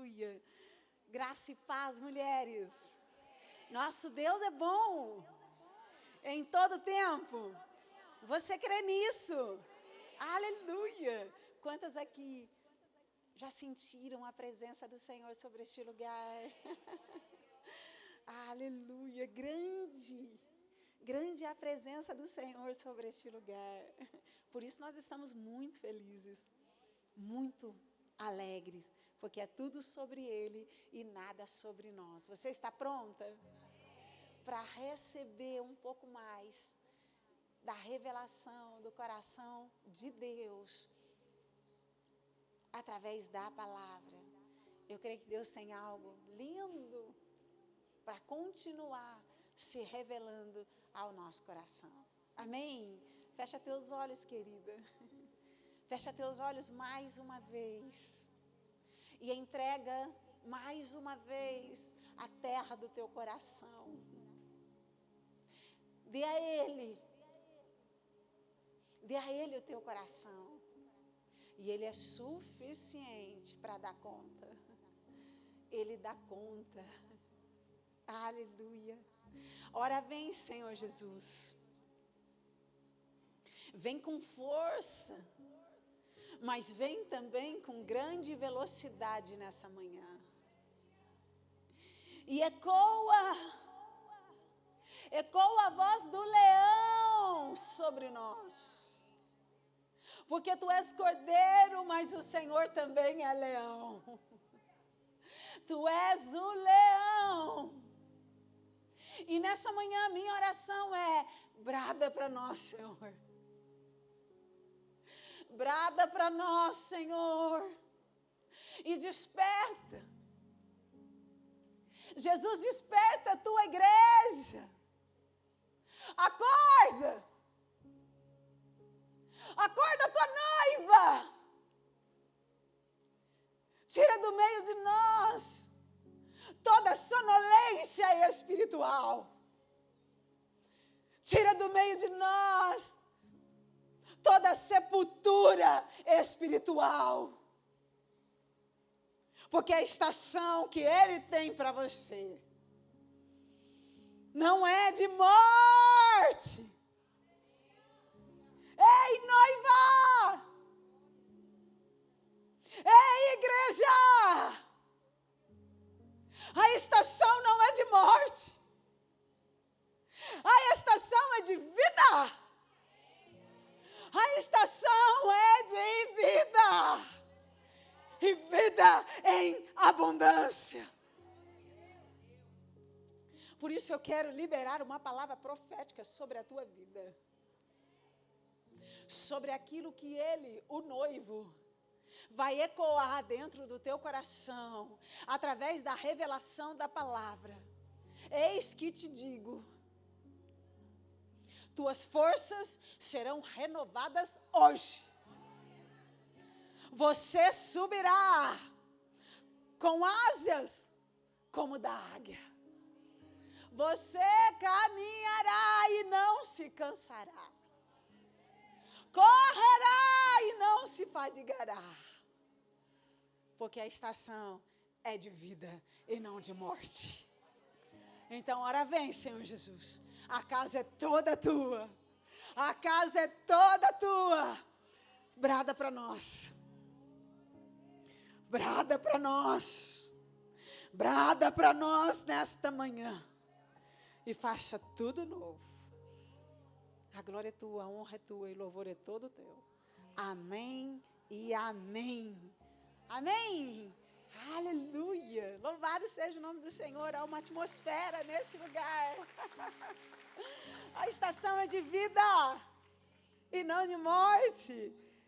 Aleluia. Graça e paz, mulheres. Nosso Deus é bom. Em todo tempo. Você crê nisso? Aleluia. Quantas aqui já sentiram a presença do Senhor sobre este lugar? Aleluia. Grande é a presença do Senhor sobre este lugar. Por isso nós estamos muito felizes, muito alegres, porque é tudo sobre Ele e nada sobre nós. Você está pronta para receber um pouco mais da revelação do coração de Deus através da palavra? Eu creio que Deus tem algo lindo para continuar se revelando ao nosso coração. Amém? Fecha teus olhos, querida. Fecha teus olhos mais uma vez. E entrega mais uma vez a terra do teu coração. Dê a Ele o teu coração. E Ele é suficiente para dar conta. Ele dá conta. Aleluia. Ora, vem, Senhor Jesus. Vem com força, mas vem também com grande velocidade nessa manhã. E ecoa a voz do leão sobre nós. Porque tu és cordeiro, mas o Senhor também é leão. Tu és o leão. E nessa manhã a minha oração é: brada para nós, Senhor. Brada para nós, Senhor. E desperta. Jesus, desperta a tua igreja. Acorda. Acorda a tua noiva. Tira do meio de nós toda sonolência espiritual. Tira do meio de nós toda sepultura espiritual. Porque a estação que Ele tem para você não é de morte. Ei, noiva! Ei, igreja! A estação não é de morte. A estação é de vida. A estação é de vida. E vida em abundância. Por isso eu quero liberar uma palavra profética sobre a tua vida. Sobre aquilo que Ele, o noivo, vai ecoar dentro do teu coração, através da revelação da palavra. Eis que te digo, tuas forças serão renovadas hoje. Você subirá com asas como da águia. Você caminhará e não se cansará. Correrá e não se fadigará. Porque a estação é de vida e não de morte. Então, ora vem, Senhor Jesus. A casa é toda tua. A casa é toda tua. Brada para nós. Brada para nós. Brada para nós nesta manhã. E faça tudo novo. A glória é tua, a honra é tua e o louvor é todo teu. Amém e amém. Amém. Aleluia. Louvado seja o nome do Senhor. Há uma atmosfera neste lugar. A estação é de vida e não de morte.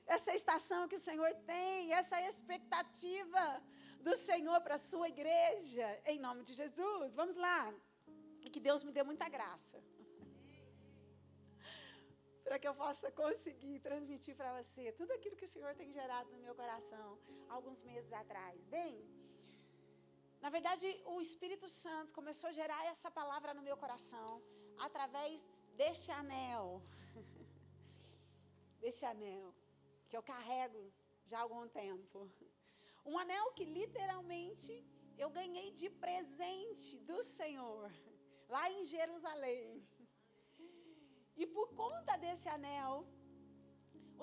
Essa estação que o Senhor tem, essa expectativa do Senhor para a sua igreja, em nome de Jesus. Vamos lá. E que Deus me dê muita graça. Para que eu possa conseguir transmitir para você tudo aquilo que o Senhor tem gerado no meu coração alguns meses atrás. Bem, na verdade, o Espírito Santo começou a gerar essa palavra no meu coração através deste anel. Deste anel que eu carrego já há algum tempo. Um anel que literalmente eu ganhei de presente do Senhor, lá em Jerusalém. E por conta desse anel,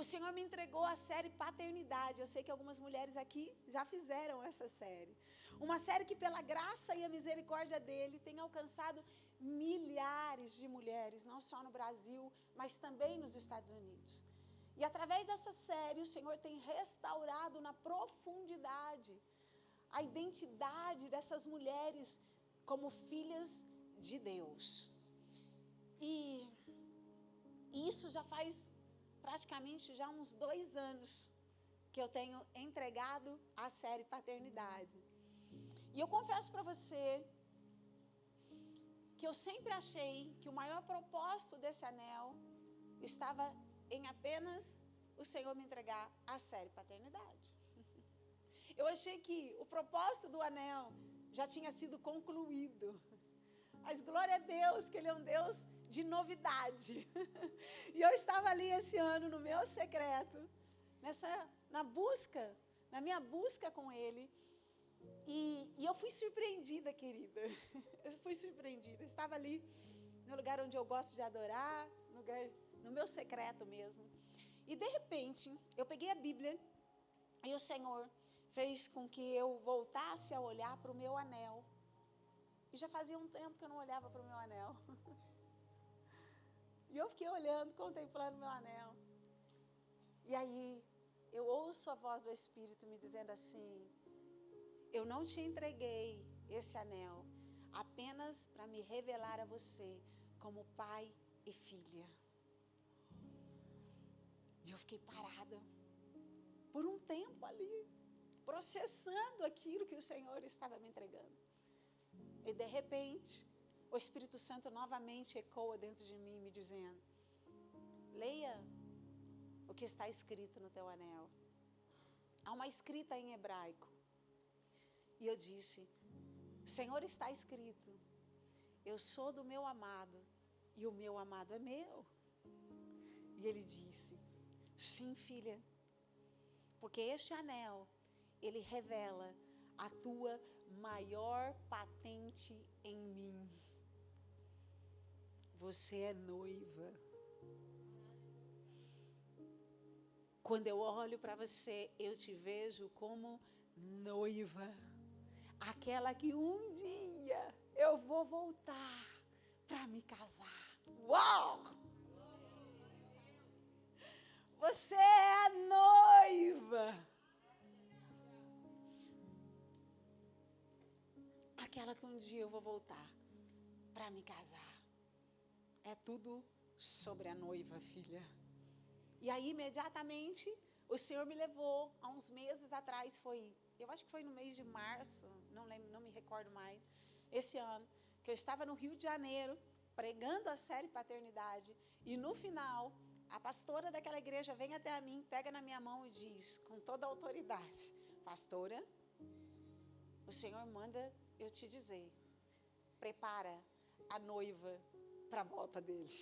o Senhor me entregou a série Paternidade. Eu sei que algumas mulheres aqui já fizeram essa série. Uma série que pela graça e a misericórdia dele tem alcançado milhares de mulheres, não só no Brasil, mas também nos Estados Unidos. E através dessa série o Senhor tem restaurado na profundidade a identidade dessas mulheres como filhas de Deus. E isso já faz praticamente já uns 2 anos que eu tenho entregado a série Paternidade. E eu confesso para você que eu sempre achei que o maior propósito desse anel estava em apenas o Senhor me entregar a série Paternidade. Eu achei que o propósito do anel já tinha sido concluído. Mas glória a Deus, que Ele é um Deus de novidade. E eu estava ali esse ano no meu secreto, na minha busca com Ele. E eu fui surpreendida, querida. Eu fui surpreendida. Eu estava ali no lugar onde eu gosto de adorar, no meu secreto mesmo. E de repente, eu peguei a Bíblia e o Senhor fez com que eu voltasse a olhar para o meu anel. E já fazia um tempo que eu não olhava para o meu anel. E eu fiquei olhando, contemplando meu anel. E aí, eu ouço a voz do Espírito me dizendo assim: eu não te entreguei esse anel apenas para me revelar a você como pai e filha. E eu fiquei parada por um tempo ali, processando aquilo que o Senhor estava me entregando. E de repente, o Espírito Santo novamente ecoa dentro de mim, me dizendo: leia o que está escrito no teu anel. Há uma escrita em hebraico. E eu disse: Senhor, está escrito, eu sou do meu amado e o meu amado é meu. E Ele disse: sim, filha, porque este anel, ele revela a tua maior patente em mim. Você é noiva. Quando eu olho para você, eu te vejo como noiva. Aquela que um dia eu vou voltar para me casar. Uau! Você é a noiva. Aquela que um dia eu vou voltar para me casar. É tudo sobre a noiva, filha. E aí, imediatamente, o Senhor me levou, há uns meses atrás, eu acho que foi no mês de março, não lembro, não me recordo mais, esse ano, que eu estava no Rio de Janeiro, pregando a série Paternidade, e no final, a pastora daquela igreja vem até a mim, pega na minha mão e diz, com toda a autoridade: pastora, o Senhor manda eu te dizer, prepara a noiva para a volta dele.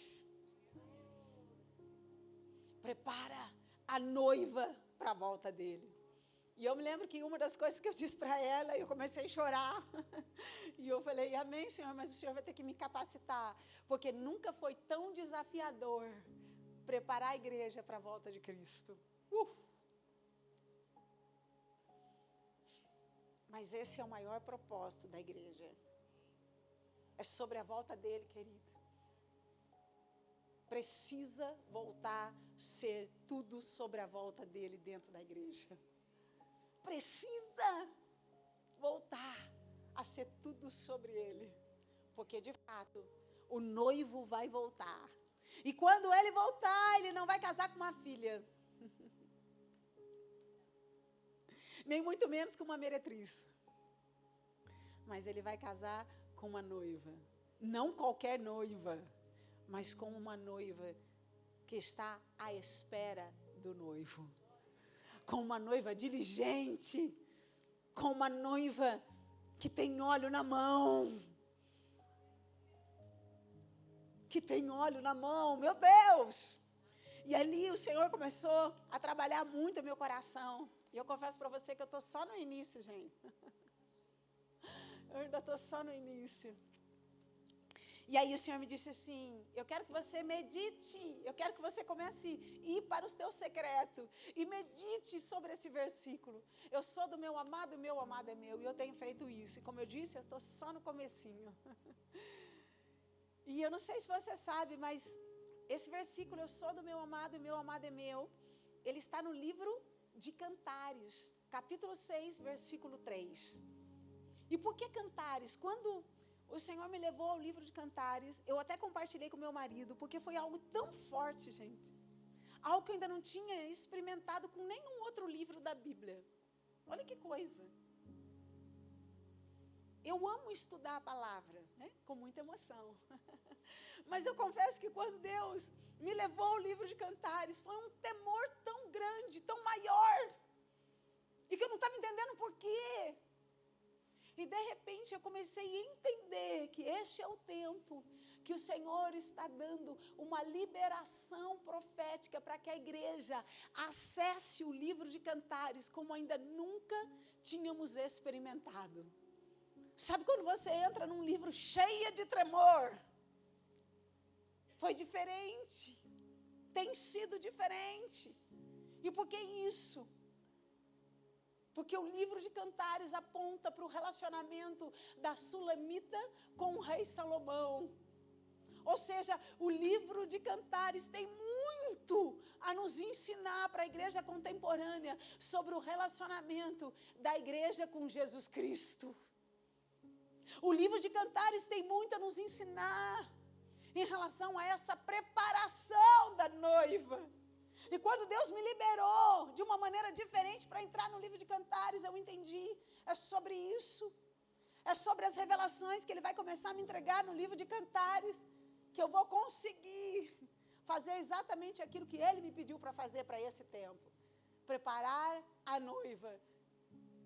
Prepara a noiva para a volta dele. E eu me lembro que uma das coisas que eu disse para ela, eu comecei a chorar. E eu falei: amém, Senhor, mas o Senhor vai ter que me capacitar, porque nunca foi tão desafiador preparar a igreja para a volta de Cristo. Mas esse é o maior propósito da igreja. É sobre a volta dele, querido. Precisa voltar a ser tudo sobre a volta dele dentro da igreja. Precisa voltar a ser tudo sobre ele. Porque, de fato, o noivo vai voltar. E quando ele voltar, ele não vai casar com uma filha. Nem muito menos com uma meretriz. Mas ele vai casar com uma noiva. Não qualquer noiva, mas com uma noiva que está à espera do noivo. Com uma noiva diligente. Com uma noiva que tem óleo na mão. Que tem óleo na mão, meu Deus! E ali o Senhor começou a trabalhar muito o meu coração. E eu confesso para você que eu estou só no início, gente. Eu ainda estou só no início. E aí o Senhor me disse assim, eu quero que você medite, eu quero que você comece a ir para os teus secretos e medite sobre esse versículo. Eu sou do meu amado e meu amado é meu, e eu tenho feito isso. E como eu disse, eu estou só no comecinho. E eu não sei se você sabe, mas esse versículo, eu sou do meu amado e meu amado é meu, ele está no livro de Cantares, capítulo 6, versículo 3. E por que Cantares? Quando o Senhor me levou ao livro de Cantares, eu até compartilhei com meu marido, porque foi algo tão forte, gente. Algo que eu ainda não tinha experimentado com nenhum outro livro da Bíblia. Olha que coisa. Eu amo estudar a palavra, né? Com muita emoção. Mas eu confesso que quando Deus me levou ao livro de Cantares, foi um temor tão grande, tão maior, e que eu não estava entendendo por quê. E de repente eu comecei a entender que este é o tempo que o Senhor está dando uma liberação profética para que a igreja acesse o livro de Cantares como ainda nunca tínhamos experimentado. Sabe quando você entra num livro cheio de tremor? Foi diferente, tem sido diferente. E por que isso? Porque o livro de Cantares aponta para o relacionamento da Sulamita com o rei Salomão. Ou seja, o livro de Cantares tem muito a nos ensinar para a igreja contemporânea sobre o relacionamento da igreja com Jesus Cristo. O livro de Cantares tem muito a nos ensinar em relação a essa preparação da noiva. E quando Deus me liberou de uma maneira diferente para entrar no livro de Cantares, eu entendi, é sobre isso. É sobre as revelações que Ele vai começar a me entregar no livro de Cantares, que eu vou conseguir fazer exatamente aquilo que Ele me pediu para fazer para esse tempo. Preparar a noiva,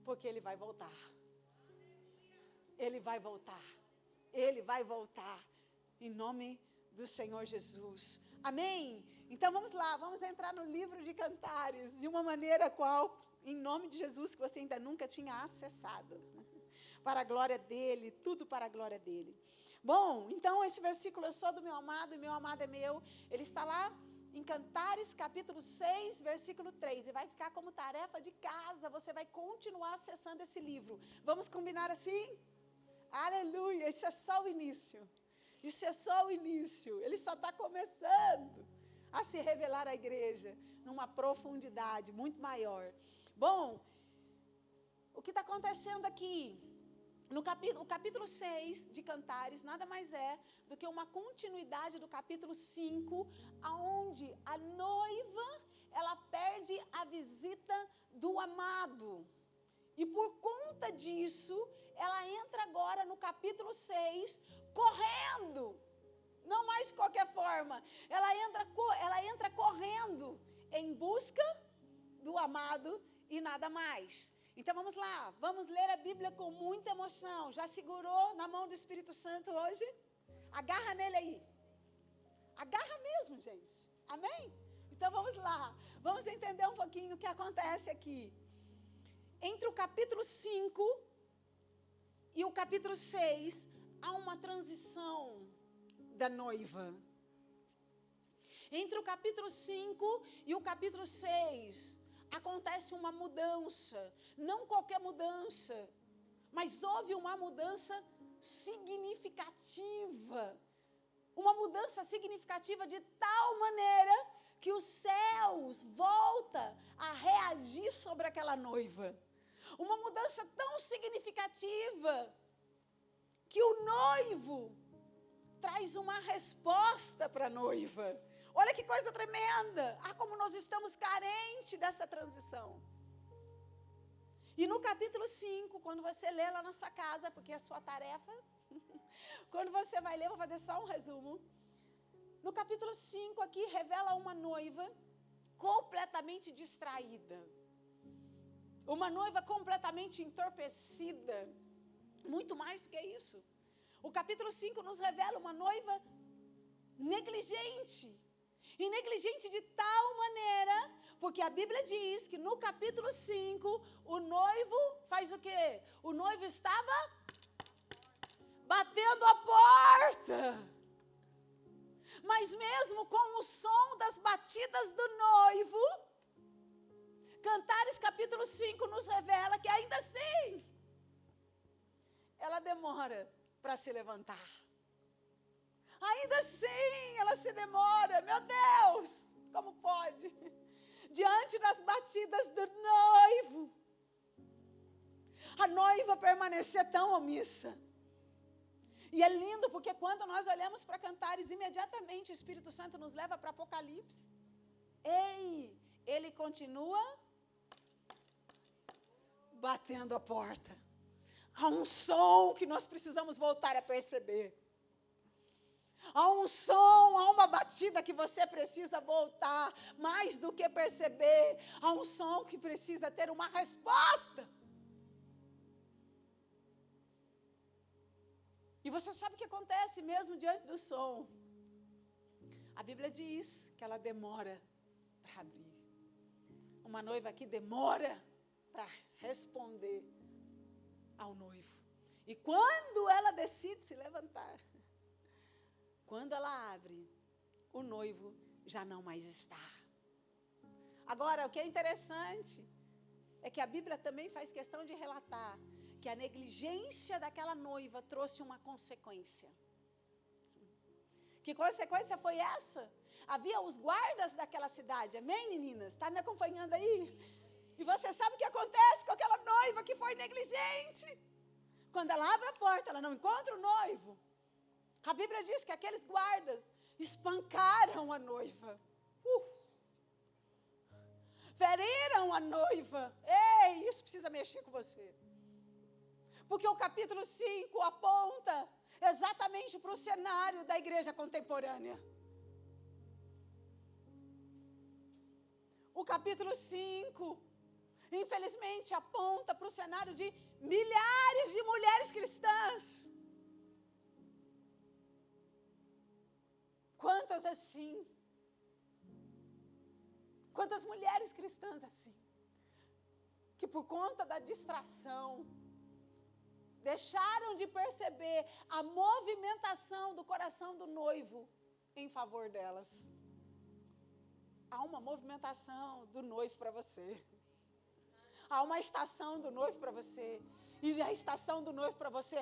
porque Ele vai voltar. Ele vai voltar. Ele vai voltar. Em nome do Senhor Jesus. Amém? Então vamos lá, vamos entrar no livro de Cantares, de uma maneira qual, em nome de Jesus, que você ainda nunca tinha acessado. Para a glória dEle, tudo para a glória dEle. Bom, então esse versículo, eu sou do meu amado e meu amado é meu, ele está lá em Cantares, capítulo 6, versículo 3, e vai ficar como tarefa de casa, você vai continuar acessando esse livro. Vamos combinar assim? Aleluia, isso é só o início. Isso é só o início, ele só está começando a se revelar à igreja numa profundidade muito maior. Bom, o que está acontecendo aqui, no capítulo 6 de Cantares, nada mais é do que uma continuidade do capítulo 5, aonde a noiva, ela perde a visita do amado. E por conta disso, ela entra agora no capítulo 6, correndo, não mais de qualquer forma, ela entra correndo em busca do amado e nada mais. Então vamos lá, vamos ler a Bíblia com muita emoção. Já segurou na mão do Espírito Santo hoje? Agarra nele aí, agarra mesmo, gente, amém? Então vamos lá, vamos entender um pouquinho o que acontece aqui. Entre o capítulo 5 e o capítulo 6, há uma transição da noiva. Entre o capítulo 5 e o capítulo 6, acontece uma mudança. Não qualquer mudança, mas houve uma mudança significativa. Uma mudança significativa de tal maneira que os céus voltam a reagir sobre aquela noiva. Uma mudança tão significativa que o noivo traz uma resposta para a noiva. Olha que coisa tremenda. Ah, como nós estamos carentes dessa transição. E no capítulo 5, quando você lê lá na sua casa, porque é a sua tarefa, quando você vai ler, vou fazer só um resumo. No capítulo 5 aqui, revela uma noiva completamente distraída. Uma noiva completamente entorpecida. Muito mais do que isso. O capítulo 5 nos revela uma noiva negligente. E negligente de tal maneira, Porque a Bíblia diz que no capítulo 5, o noivo faz o quê? O noivo estava batendo a porta. Mas mesmo com o som das batidas do noivo, Cantares capítulo 5 nos revela que ainda assim, ela demora para se levantar. Ainda assim, ela se demora. Meu Deus, como pode? Diante das batidas do noivo, a noiva permanecer tão omissa. E é lindo porque quando nós olhamos para Cantares, imediatamente o Espírito Santo nos leva para Apocalipse. Ei, ele continua batendo a porta. Há um som que nós precisamos voltar a perceber. Há um som, há uma batida que você precisa voltar. Mais do que perceber, há um som que precisa ter uma resposta. E você sabe o que acontece mesmo diante do som. A Bíblia diz que ela demora para abrir. Uma noiva que demora para responder ao noivo. E quando ela decide se levantar, quando ela abre, o noivo já não mais está. Agora, o que é interessante é que a Bíblia também faz questão de relatar que a negligência daquela noiva trouxe uma consequência. Que consequência foi essa? Havia os guardas daquela cidade, amém, meninas? Está me acompanhando aí? E você sabe o que acontece com aquela noiva que foi negligente? Quando ela abre a porta, ela não encontra o noivo. A Bíblia diz que aqueles guardas espancaram a noiva. Feriram a noiva. Ei, isso precisa mexer com você. Porque o capítulo 5 aponta exatamente para o cenário da igreja contemporânea. O capítulo 5, infelizmente, aponta para o cenário de milhares de mulheres cristãs. Quantas assim? Quantas mulheres cristãs assim? Que por conta da distração, deixaram de perceber a movimentação do coração do noivo em favor delas. Há uma movimentação do noivo para você. Há uma estação do noivo para você. E a estação do noivo para você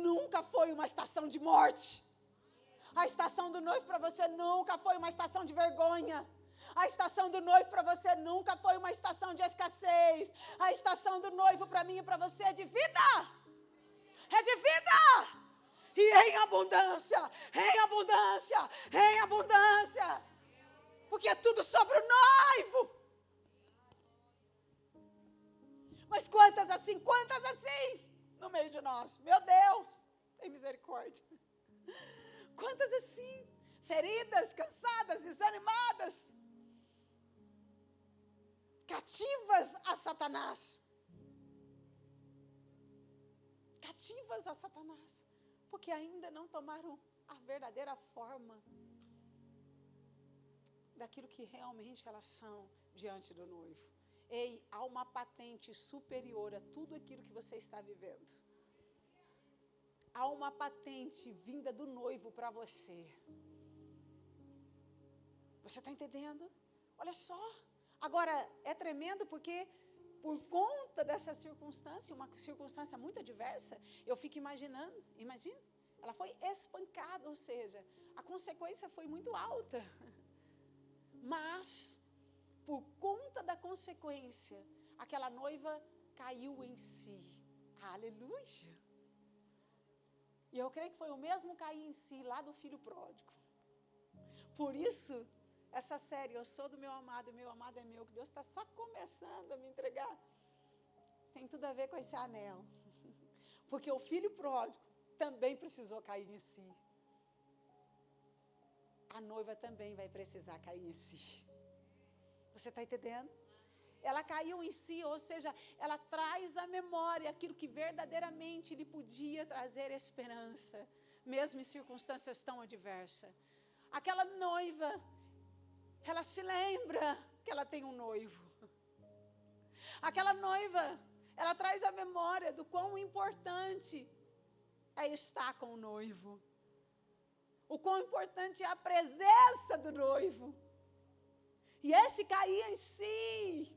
nunca foi uma estação de morte. A estação do noivo para você nunca foi uma estação de vergonha. A estação do noivo para você nunca foi uma estação de escassez. A estação do noivo para mim e para você é de vida. É de vida. E em abundância, em abundância, em abundância. Porque é tudo sobre o noivo. Mas quantas assim no meio de nós? Meu Deus, tem misericórdia. Quantas assim, feridas, cansadas, desanimadas, cativas a Satanás. Cativas a Satanás, porque ainda não tomaram a verdadeira forma daquilo que realmente elas são diante do noivo. Ei, há uma patente superior a tudo aquilo que você está vivendo. Há uma patente vinda do noivo para você. Você está entendendo? Olha só. Agora, é tremendo porque por conta dessa circunstância, uma circunstância muito adversa, eu fico imaginando, imagina, ela foi espancada, ou seja, a consequência foi muito alta. Mas, por conta da consequência, aquela noiva caiu em si. Aleluia! E eu creio que foi o mesmo cair em si lá do filho pródigo. Por isso, essa série, Eu Sou do Meu Amado e Meu Amado é Meu, que Deus está só começando a me entregar, tem tudo a ver com esse anel. Porque o filho pródigo também precisou cair em si. A noiva também vai precisar cair em si. Você está entendendo? Ela caiu em si, ou seja, ela traz à memória aquilo que verdadeiramente lhe podia trazer esperança, mesmo em circunstâncias tão adversas. Aquela noiva, ela se lembra que ela tem um noivo. Aquela noiva, ela traz a memória do quão importante é estar com o noivo. O quão importante é a presença do noivo. E esse cair em si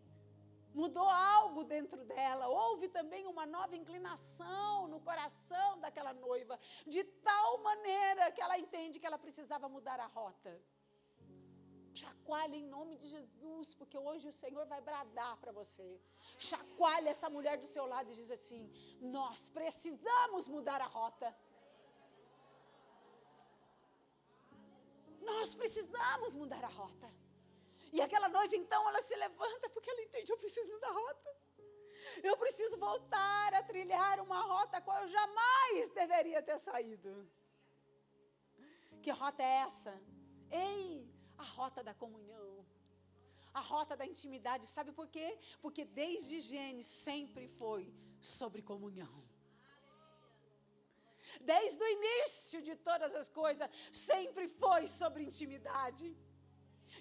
mudou algo dentro dela. Houve também uma nova inclinação no coração daquela noiva, de tal maneira que ela entende que ela precisava mudar a rota. Chacoalha em nome de Jesus, porque hoje o Senhor vai bradar para você. Chacoalha essa mulher do seu lado e diz assim: nós precisamos mudar a rota. Nós precisamos mudar a rota. E aquela noiva, então, ela se levanta porque ela entende: eu preciso mudar a rota. Eu preciso voltar a trilhar uma rota a qual eu jamais deveria ter saído. Que rota é essa? Ei, a rota da comunhão. A rota da intimidade. Sabe por quê? Porque desde Gênesis sempre foi sobre comunhão. Desde o início de todas as coisas, sempre foi sobre intimidade.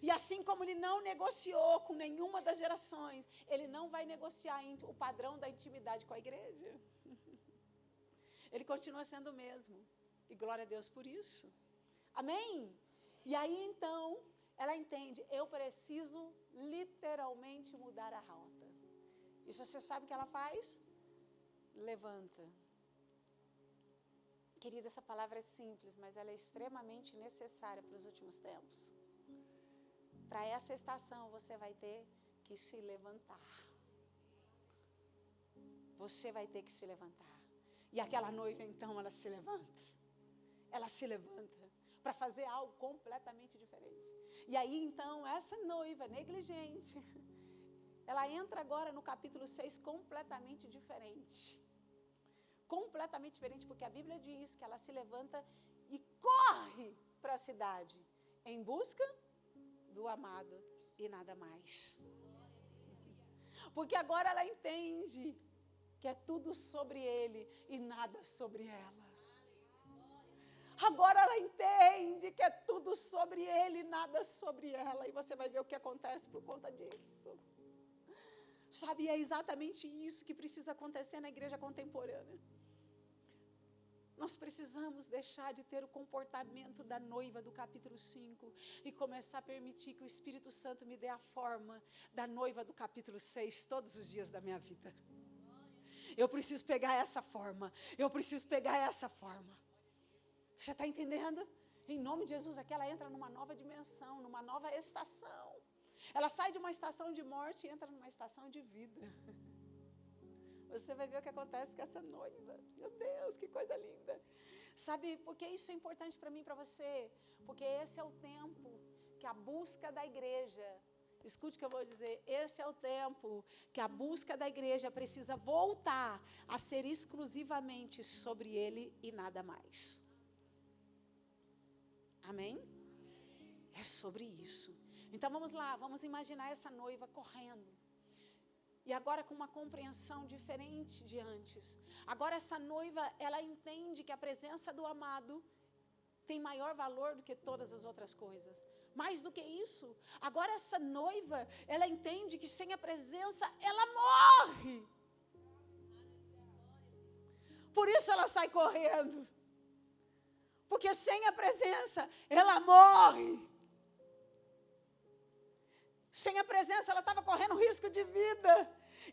E assim como ele não negociou com nenhuma das gerações, ele não vai negociar o padrão da intimidade com a igreja. Ele continua sendo o mesmo. E glória a Deus por isso. Amém? E aí então, ela entende: eu preciso literalmente mudar a rota. E você sabe o que ela faz? Levanta. Querida, essa palavra é simples, mas ela é extremamente necessária para os últimos tempos. Para essa estação, você vai ter que se levantar. Você vai ter que se levantar. E aquela noiva, então, ela se levanta. Ela se levanta para fazer algo completamente diferente. E aí, então, essa noiva negligente, ela entra agora no capítulo 6 completamente diferente. Completamente diferente, porque a Bíblia diz que ela se levanta e corre para a cidade em busca do amado e nada mais. Porque agora ela entende que é tudo sobre ele e nada sobre ela. Agora ela entende que é tudo sobre ele e nada sobre ela. E você vai ver o que acontece por conta disso. Sabe, é exatamente isso que precisa acontecer na igreja contemporânea. Nós precisamos deixar de ter o comportamento da noiva do capítulo 5 e começar a permitir que o Espírito Santo me dê a forma da noiva do capítulo 6 todos os dias da minha vida. Eu preciso pegar essa forma. Eu preciso pegar essa forma. Você está entendendo? Em nome de Jesus, aqui ela entra numa nova dimensão, numa nova estação. Ela sai de uma estação de morte e entra numa estação de vida. Você vai ver o que acontece com essa noiva. Meu Deus, que coisa linda. Sabe por que isso é importante para mim e para você? Porque esse é o tempo que a busca da igreja, escute o que eu vou dizer, esse é o tempo que a busca da igreja precisa voltar a ser exclusivamente sobre ele e nada mais. Amém? É sobre isso. Então vamos lá, vamos imaginar essa noiva correndo. E agora com uma compreensão diferente de antes. Agora essa noiva, ela entende que a presença do amado tem maior valor do que todas as outras coisas. Mais do que isso, agora essa noiva, ela entende que sem a presença, ela morre. Por isso ela sai correndo. Porque sem a presença, ela morre. Sem a presença, ela estava correndo risco de vida.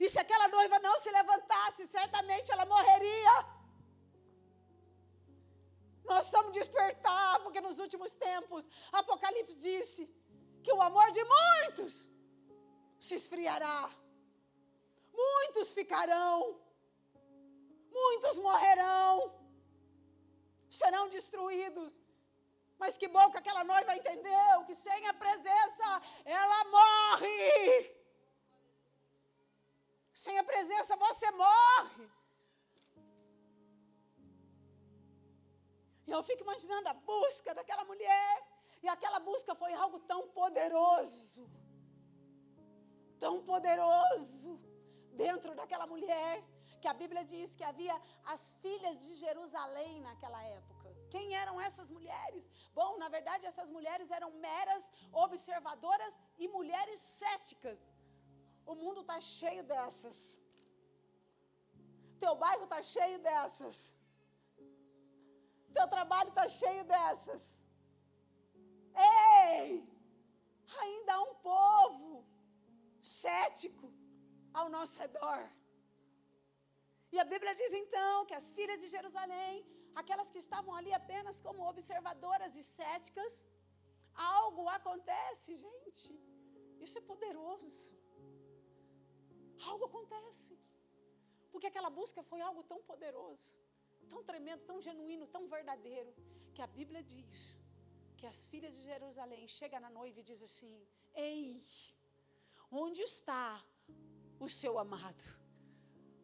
E se aquela noiva não se levantasse, certamente ela morreria. Nós vamos despertar, porque nos últimos tempos, Apocalipse disse que o amor de muitos se esfriará. Muitos ficarão. Muitos morrerão. Serão destruídos. Mas que bom que aquela noiva entendeu que sem a presença ela morre. Sem a presença você morre. E eu fico imaginando a busca daquela mulher. E aquela busca foi algo tão poderoso. Tão poderoso dentro daquela mulher. que a Bíblia diz que havia as filhas de Jerusalém naquela época. Quem eram essas mulheres? Bom, na verdade, essas mulheres eram meras observadoras e mulheres céticas. O mundo está cheio dessas. Teu bairro está cheio dessas. Teu trabalho está cheio dessas. Ei! Ainda há um povo cético ao nosso redor. E a Bíblia diz então que as filhas de Jerusalém, aquelas que estavam ali apenas como observadoras e céticas, algo acontece, gente. Isso é poderoso. Algo acontece. Porque aquela busca foi algo tão poderoso, tão tremendo, tão genuíno, tão verdadeiro, que a Bíblia diz que as filhas de Jerusalém chegam na noiva e dizem assim: ei, onde está o seu amado?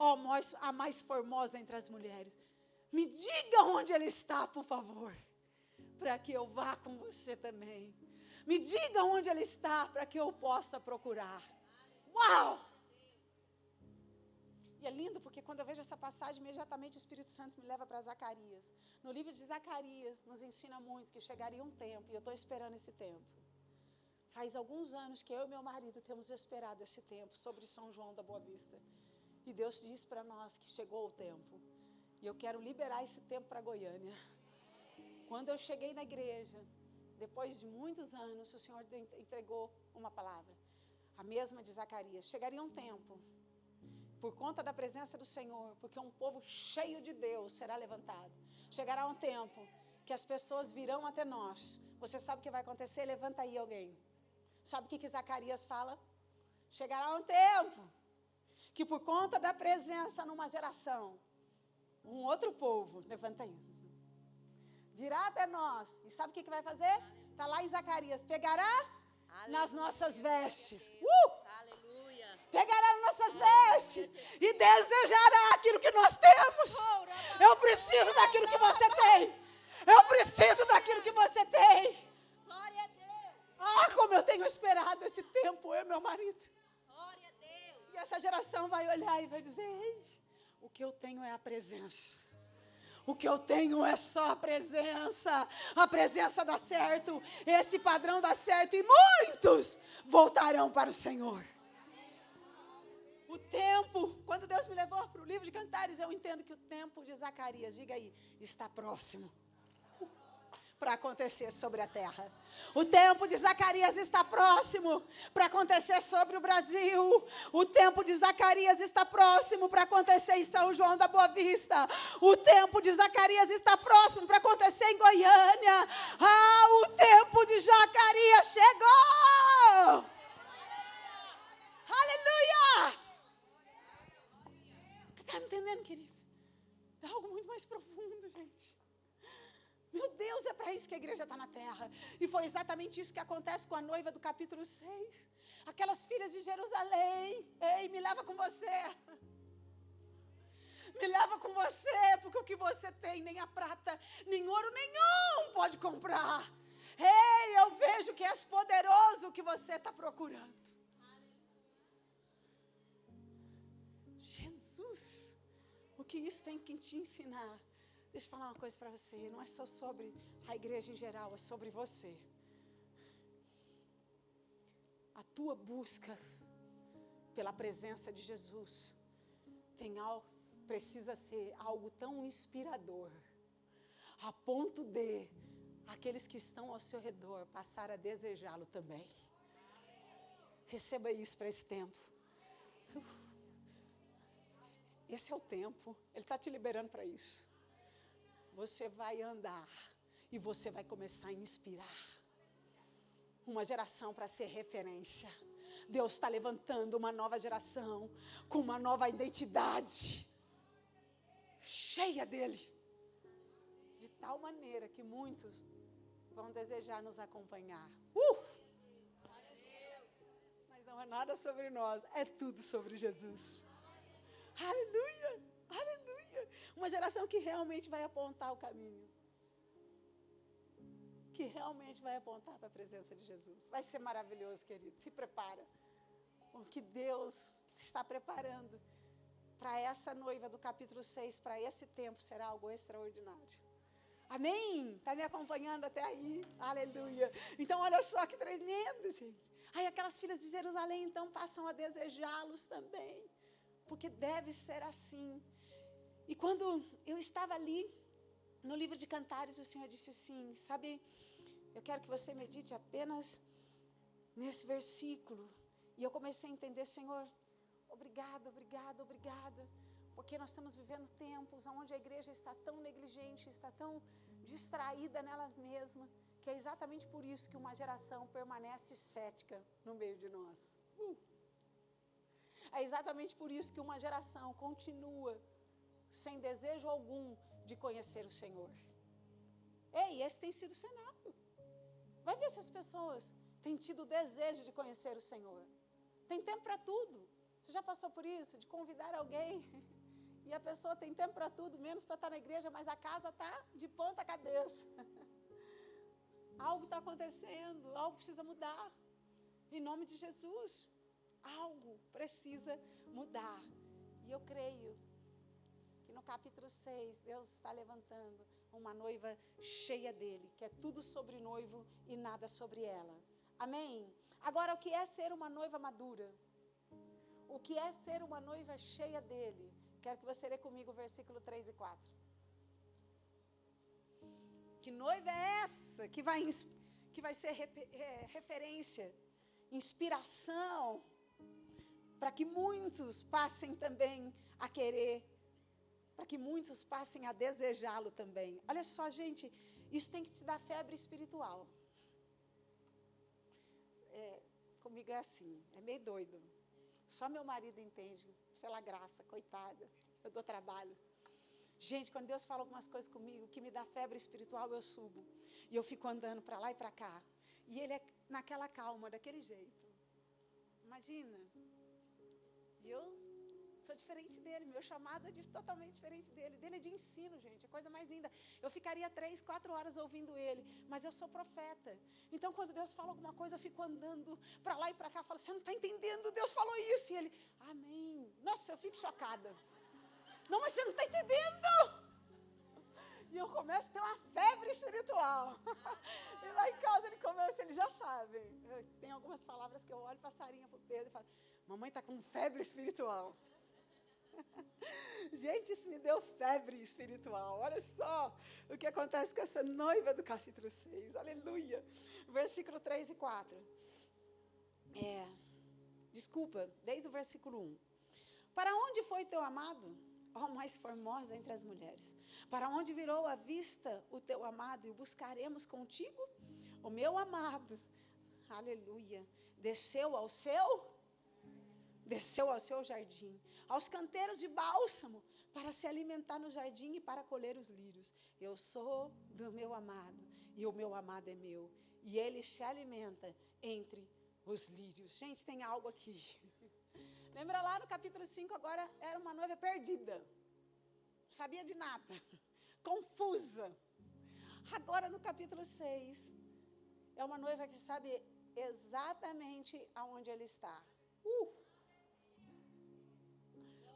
Ó, a mais formosa entre as mulheres, me diga onde ele está, por favor, para que eu vá com você também. Me diga onde ele está, para que eu possa procurar. Uau! E é lindo porque quando eu vejo essa passagem, imediatamente o Espírito Santo me leva para Zacarias. No livro de Zacarias, nos ensina muito que chegaria um tempo, e eu estou esperando esse tempo. Faz alguns anos que eu e meu marido temos esperado esse tempo sobre São João da Boa Vista. E Deus diz para nós que chegou o tempo. E eu quero liberar esse tempo para Goiânia. Quando eu cheguei na igreja, depois de muitos anos, o Senhor entregou uma palavra. A mesma de Zacarias. Chegaria um tempo, por conta da presença do Senhor, porque um povo cheio de Deus será levantado. Chegará um tempo que as pessoas virão até nós. Você sabe o que vai acontecer? Levanta aí alguém. Sabe o que Zacarias fala? Chegará um tempo que por conta da presença numa geração, um outro povo, levanta aí, virá até nós. E sabe o que vai fazer? Está lá em Zacarias. Pegará nas nossas vestes. Pegará nas nossas vestes e desejará aquilo que nós temos. Eu preciso daquilo que você tem. Eu preciso daquilo que você tem. Glória a Deus. Ah, como eu tenho esperado esse tempo, eu e meu marido. Glória a Deus. E essa geração vai olhar e vai dizer: ei, o que eu tenho é a presença. O que eu tenho é só a presença. A presença dá certo. Esse padrão dá certo e muitos voltarão para o Senhor. O tempo, quando Deus me levou para o livro de Cantares, eu entendo que o tempo de Zacarias, diga aí, está próximo para acontecer sobre a terra. O tempo de Zacarias está próximo para acontecer sobre o Brasil. O tempo de Zacarias está próximo para acontecer em São João da Boa Vista. O tempo de Zacarias está próximo para acontecer em Goiânia. Ah, o tempo de Zacarias chegou! Aleluia! Está me entendendo, querido? É algo muito mais profundo, gente. Meu Deus, é para isso que a igreja está na terra. E foi exatamente isso que acontece com a noiva do capítulo 6. Aquelas filhas de Jerusalém. Ei, me leva com você. Me leva com você, porque o que você tem, nem a prata, nem ouro nenhum pode comprar. Ei, eu vejo que és poderoso o que você está procurando. Jesus, o que isso tem que te ensinar? Deixa eu falar uma coisa para você, não é só sobre a igreja em geral, é sobre você. A tua busca pela presença de Jesus precisa ser algo tão inspirador, a ponto de aqueles que estão ao seu redor passar a desejá-lo também. Receba isso para esse tempo. Esse é o tempo, Ele está te liberando para isso. Você vai andar e você vai começar a inspirar uma geração para ser referência. Deus está levantando uma nova geração com uma nova identidade, cheia dEle, de tal maneira que muitos vão desejar nos acompanhar. Mas não é nada sobre nós, é tudo sobre Jesus. Aleluia, aleluia. Uma geração que realmente vai apontar o caminho. Que realmente vai apontar para a presença de Jesus. Vai ser maravilhoso, querido. Se prepara. Porque Deus está preparando para essa noiva do capítulo 6, para esse tempo, será algo extraordinário. Amém? Está me acompanhando até aí? Aleluia. Então, olha só que tremendo, gente. Aí aquelas filhas de Jerusalém, então, passam a desejá-los também. Porque deve ser assim. E quando eu estava ali, no livro de Cantares, o Senhor disse assim, sabe, eu quero que você medite apenas nesse versículo. E eu comecei a entender, Senhor, obrigada, obrigada, obrigada. Porque nós estamos vivendo tempos onde a igreja está tão negligente, está tão distraída nelas mesmas, que é exatamente por isso que uma geração permanece cética no meio de nós. É exatamente por isso que uma geração continua sem desejo algum de conhecer o Senhor. Ei, esse tem sido o cenário. Vai ver se as pessoas têm tido o desejo de conhecer o Senhor. Tem tempo para tudo. Você já passou por isso? De convidar alguém e a pessoa tem tempo para tudo, menos para estar na igreja, mas a casa está de ponta cabeça. Algo está acontecendo, algo precisa mudar. Em nome de Jesus, algo precisa mudar. E eu creio que no capítulo 6, Deus está levantando uma noiva cheia dele, que é tudo sobre o noivo e nada sobre ela. Amém? Agora, o que é ser uma noiva madura? O que é ser uma noiva cheia dele? Quero que você lê comigo o versículo 3 e 4. Que noiva é essa que vai ser referência, inspiração, para que muitos passem também a querer, para que muitos passem a desejá-lo também. Olha só, gente, isso tem que te dar febre espiritual. Comigo é assim, é meio doido. Só meu marido entende, pela graça, coitada, eu dou trabalho. Gente, quando Deus fala algumas coisas comigo, que me dá febre espiritual, eu subo. E eu fico andando para lá e para cá. E ele é naquela calma, daquele jeito. Imagina. E eu sou diferente dele, meu chamado é totalmente diferente dele. Dele é de ensino, gente, é coisa mais linda. Eu ficaria 3, 4 horas ouvindo ele, mas eu sou profeta. Então, quando Deus fala alguma coisa, eu fico andando para lá e para cá, falo, você não está entendendo, Deus falou isso. E ele, amém. Nossa, eu fico chocada. Não, mas você não está entendendo. E eu começo a ter uma febre espiritual. E lá em casa ele começa, ele já sabe. Tem algumas palavras que eu olho para a Sarinha, para o Pedro e falo, mamãe está com febre espiritual. Gente, isso me deu febre espiritual. Olha só o que acontece com essa noiva do capítulo 6. Aleluia. Versículo 3 e 4. Desculpa, desde o versículo 1. Para onde foi teu amado, ó mais formosa entre as mulheres? Para onde virou a vista o teu amado e o buscaremos contigo? O meu amado, aleluia, desceu ao seu jardim, aos canteiros de bálsamo, para se alimentar no jardim e para colher os lírios. Eu sou do meu amado, e o meu amado é meu, e ele se alimenta entre os lírios. Gente, tem algo aqui. Lembra lá no capítulo 5, agora era uma noiva perdida, não sabia de nada, confusa. Agora no capítulo 6, é uma noiva que sabe exatamente aonde ele está.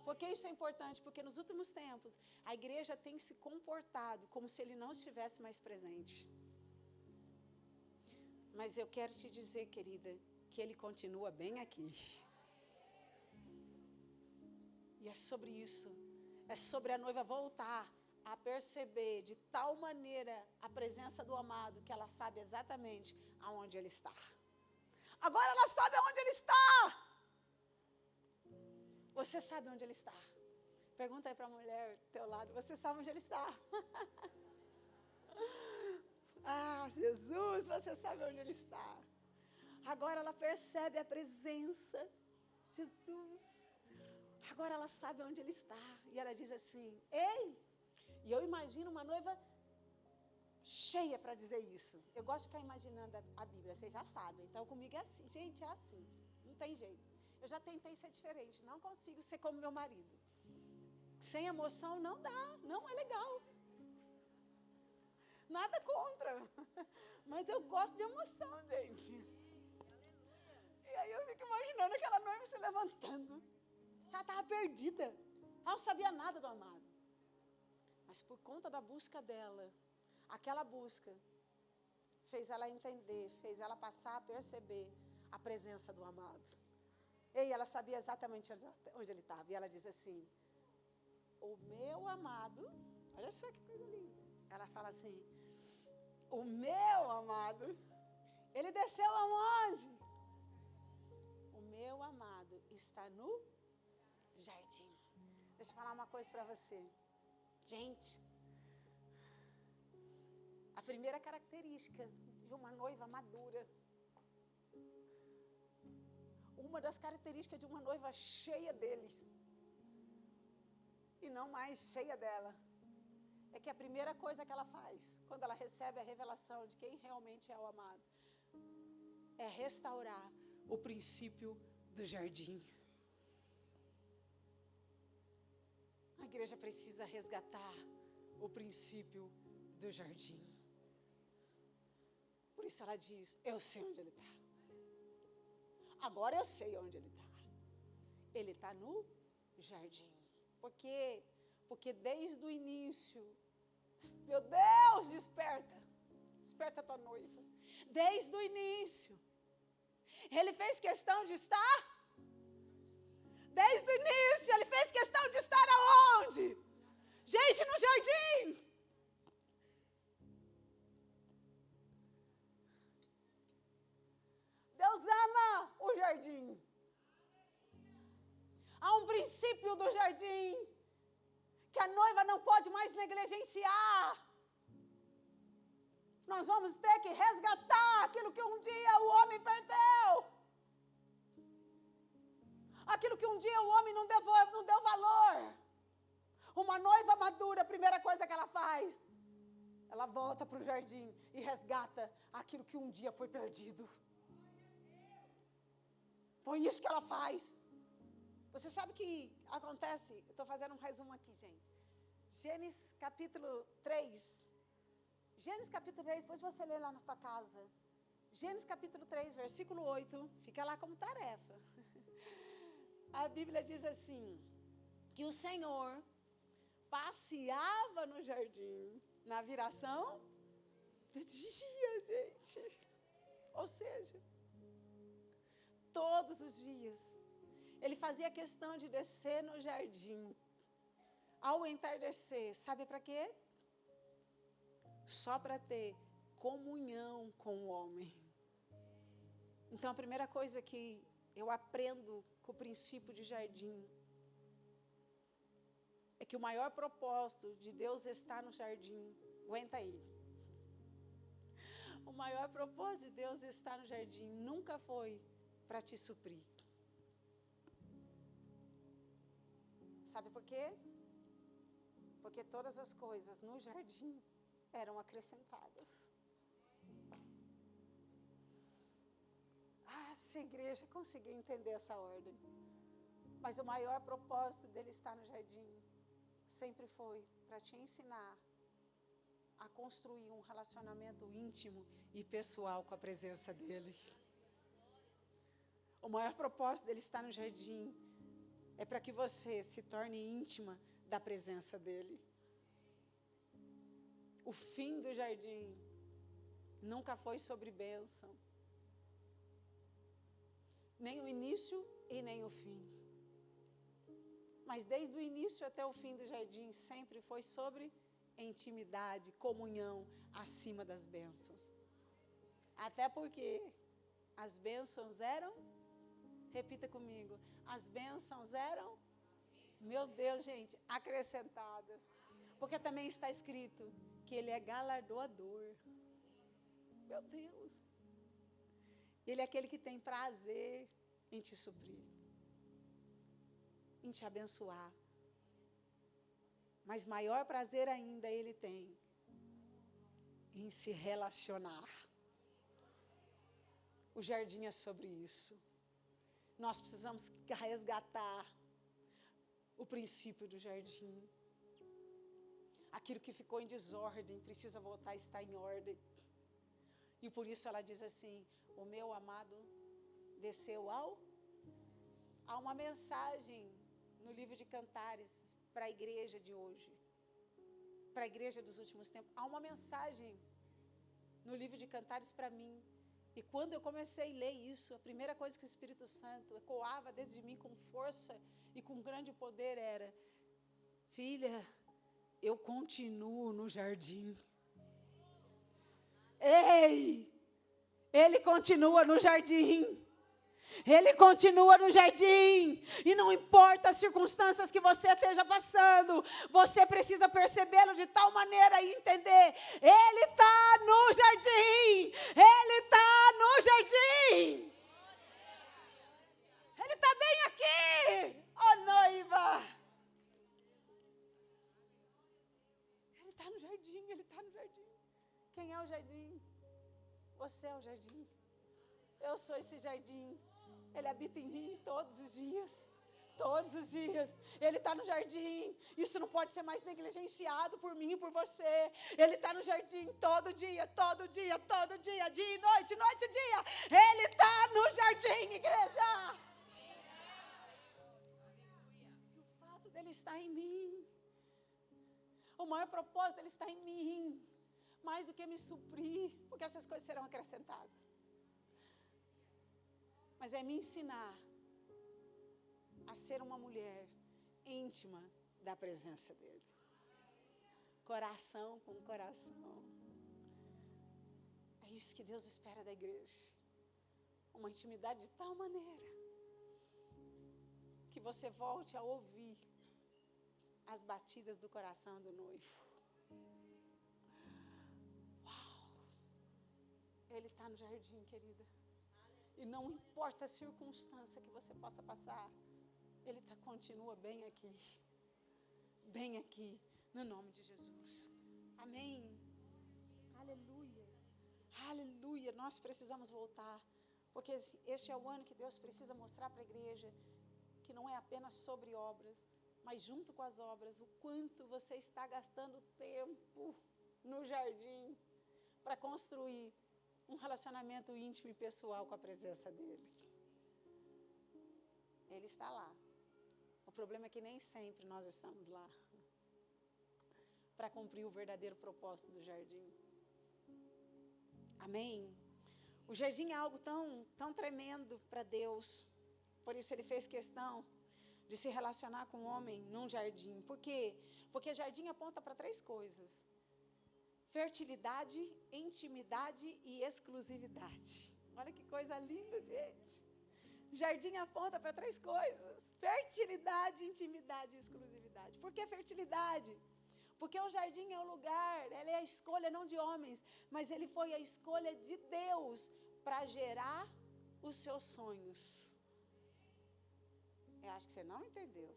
Porque isso é importante, porque nos últimos tempos, a igreja tem se comportado como se ele não estivesse mais presente. Mas eu quero te dizer, querida, que ele continua bem aqui. E é sobre isso, é sobre a noiva voltar a perceber de tal maneira a presença do amado, que ela sabe exatamente aonde ele está. Agora ela sabe aonde ele está. Você sabe onde ele está? Pergunta aí para a mulher do teu lado, você sabe onde ele está? Ah, Jesus, você sabe onde ele está. Agora ela percebe a presença. Jesus. Agora ela sabe onde ele está. E ela diz assim, ei! E eu imagino uma noiva cheia para dizer isso. Eu gosto de ficar imaginando a Bíblia, vocês já sabem. Então comigo é assim, gente, é assim. Não tem jeito. Eu já tentei ser diferente, não consigo ser como meu marido. Sem emoção não dá, não é legal. Nada contra. Mas eu gosto de emoção, gente. E aí eu fico imaginando aquela noiva se levantando. Ela estava perdida. Ela não sabia nada do amado. Mas por conta da busca dela, aquela busca fez ela entender, fez ela passar a perceber a presença do amado. E ela sabia exatamente onde ele estava. E ela diz assim, o meu amado, olha só que coisa linda. Ela fala assim, o meu amado, ele desceu aonde? O meu amado está no jardim. Deixa eu falar uma coisa para você. Gente, a primeira característica de uma noiva madura, uma das características de uma noiva cheia deles, e não mais cheia dela, é que a primeira coisa que ela faz, quando ela recebe a revelação de quem realmente é o amado, é restaurar o princípio do jardim. A igreja precisa resgatar o princípio do jardim. Por isso ela diz, eu sei onde ele está. Agora eu sei onde ele está. Ele está no jardim. Por quê? Porque desde o início, meu Deus, desperta. Desperta a tua noiva. Desde o início, ele fez questão de estar. Desde o início, ele fez questão de estar aonde? Gente, no jardim. Deus ama o jardim. Há um princípio do jardim que a noiva não pode mais negligenciar. Nós vamos ter que resgatar aquilo que um dia o homem perdeu. Aquilo que um dia o homem não deu valor. Uma noiva madura, a primeira coisa que ela faz, ela volta para o jardim e resgata aquilo que um dia foi perdido. Foi isso que ela faz. Você sabe que acontece, estou fazendo um resumo aqui, gente. Gênesis capítulo 3. Gênesis capítulo 3, depois você lê lá na sua casa. Gênesis capítulo 3, versículo 8, fica lá como tarefa. A Bíblia diz assim, que o Senhor passeava no jardim, na viração do dia, gente. Ou seja, todos os dias, ele fazia questão de descer no jardim, ao entardecer, sabe para quê? Só para ter comunhão com o homem. Então, a primeira coisa que eu aprendo com o princípio de jardim é que o maior propósito de Deus estar no jardim, aguenta aí. O maior propósito de Deus estar no jardim nunca foi para te suprir. Sabe por quê? Porque todas as coisas no jardim eram acrescentadas. Se a igreja conseguir entender essa ordem. Mas o maior propósito dele estar no jardim sempre foi para te ensinar a construir um relacionamento íntimo e pessoal com a presença dele. O maior propósito dele estar no jardim é para que você se torne íntima da presença dele. O fim do jardim nunca foi sobre bênção. Nem o início e nem o fim. Mas desde o início até o fim do jardim sempre foi sobre intimidade, comunhão acima das bênçãos. Até porque as bênçãos eram, repita comigo, as bênçãos eram, meu Deus, gente, acrescentadas. Porque também está escrito que ele é galardoador. Meu Deus. Ele é aquele que tem prazer em te suprir, em te abençoar. Mas maior prazer ainda ele tem em se relacionar. O jardim é sobre isso. Nós precisamos resgatar o princípio do jardim. Aquilo que ficou em desordem precisa voltar a estar em ordem. E por isso ela diz assim, o meu amado desceu ao... Há uma mensagem no livro de Cantares, para a igreja de hoje, para a igreja dos últimos tempos. Há uma mensagem no livro de Cantares para mim. E quando eu comecei a ler isso, a primeira coisa que o Espírito Santo ecoava dentro de mim com força e com grande poder era: filha, eu continuo no jardim. Ei! Ele continua no jardim. Ele continua no jardim, e não importa as circunstâncias que você esteja passando, você precisa percebê-lo de tal maneira e entender: Ele está no jardim, Ele está no jardim, Ele está bem aqui, ó noiva. Ele está no jardim, Ele está no jardim. Quem é o jardim? Você é o jardim. Eu sou esse jardim. Ele habita em mim todos os dias. Todos os dias. Ele está no jardim. Isso não pode ser mais negligenciado por mim e por você. Ele está no jardim todo dia, todo dia, todo dia, dia e noite, noite e dia. Ele está no jardim, igreja. O fato dele estar em mim, o maior propósito dele está em mim, mais do que me suprir, porque essas coisas serão acrescentadas. Mas é me ensinar a ser uma mulher íntima da presença dele. Coração com coração. É isso que Deus espera da igreja. Uma intimidade de tal maneira que você volte a ouvir as batidas do coração do noivo. Uau! Ele está no jardim, querida. E não importa a circunstância que você possa passar, Ele continua bem aqui, no nome de Jesus. Amém. Aleluia. Aleluia. Nós precisamos voltar, porque este é o ano que Deus precisa mostrar para a igreja que não é apenas sobre obras, mas junto com as obras, o quanto você está gastando tempo no jardim para construir um relacionamento íntimo e pessoal com a presença dele. Ele está lá. O problema é que nem sempre nós estamos lá para cumprir o verdadeiro propósito do jardim. Amém? O jardim é algo tão tremendo para Deus. Por isso ele fez questão de se relacionar com o homem num jardim. Por quê? Porque jardim aponta para 3 coisas: fertilidade, intimidade e exclusividade. Olha que coisa linda, gente. Jardim aponta para 3 coisas: fertilidade, intimidade e exclusividade. Por que fertilidade? Porque o jardim é o lugar, ela é a escolha não de homens, mas ele foi a escolha de Deus para gerar os seus sonhos. Eu acho que você não entendeu.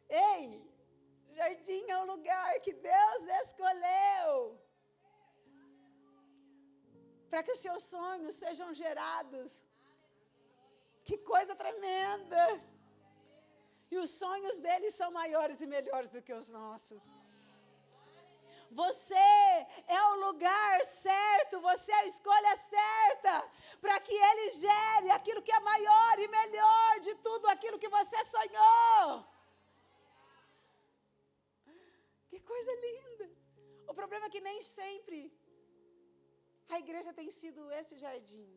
Ei! Jardim é o lugar que Deus escolheu para que os seus sonhos sejam gerados. Que coisa tremenda! E os sonhos deles são maiores e melhores do que os nossos. Você é o lugar certo, você é a escolha certa para que Ele gere aquilo que é maior e melhor de tudo aquilo que você sonhou. Que coisa linda! O problema é que nem sempre a igreja tem sido esse jardim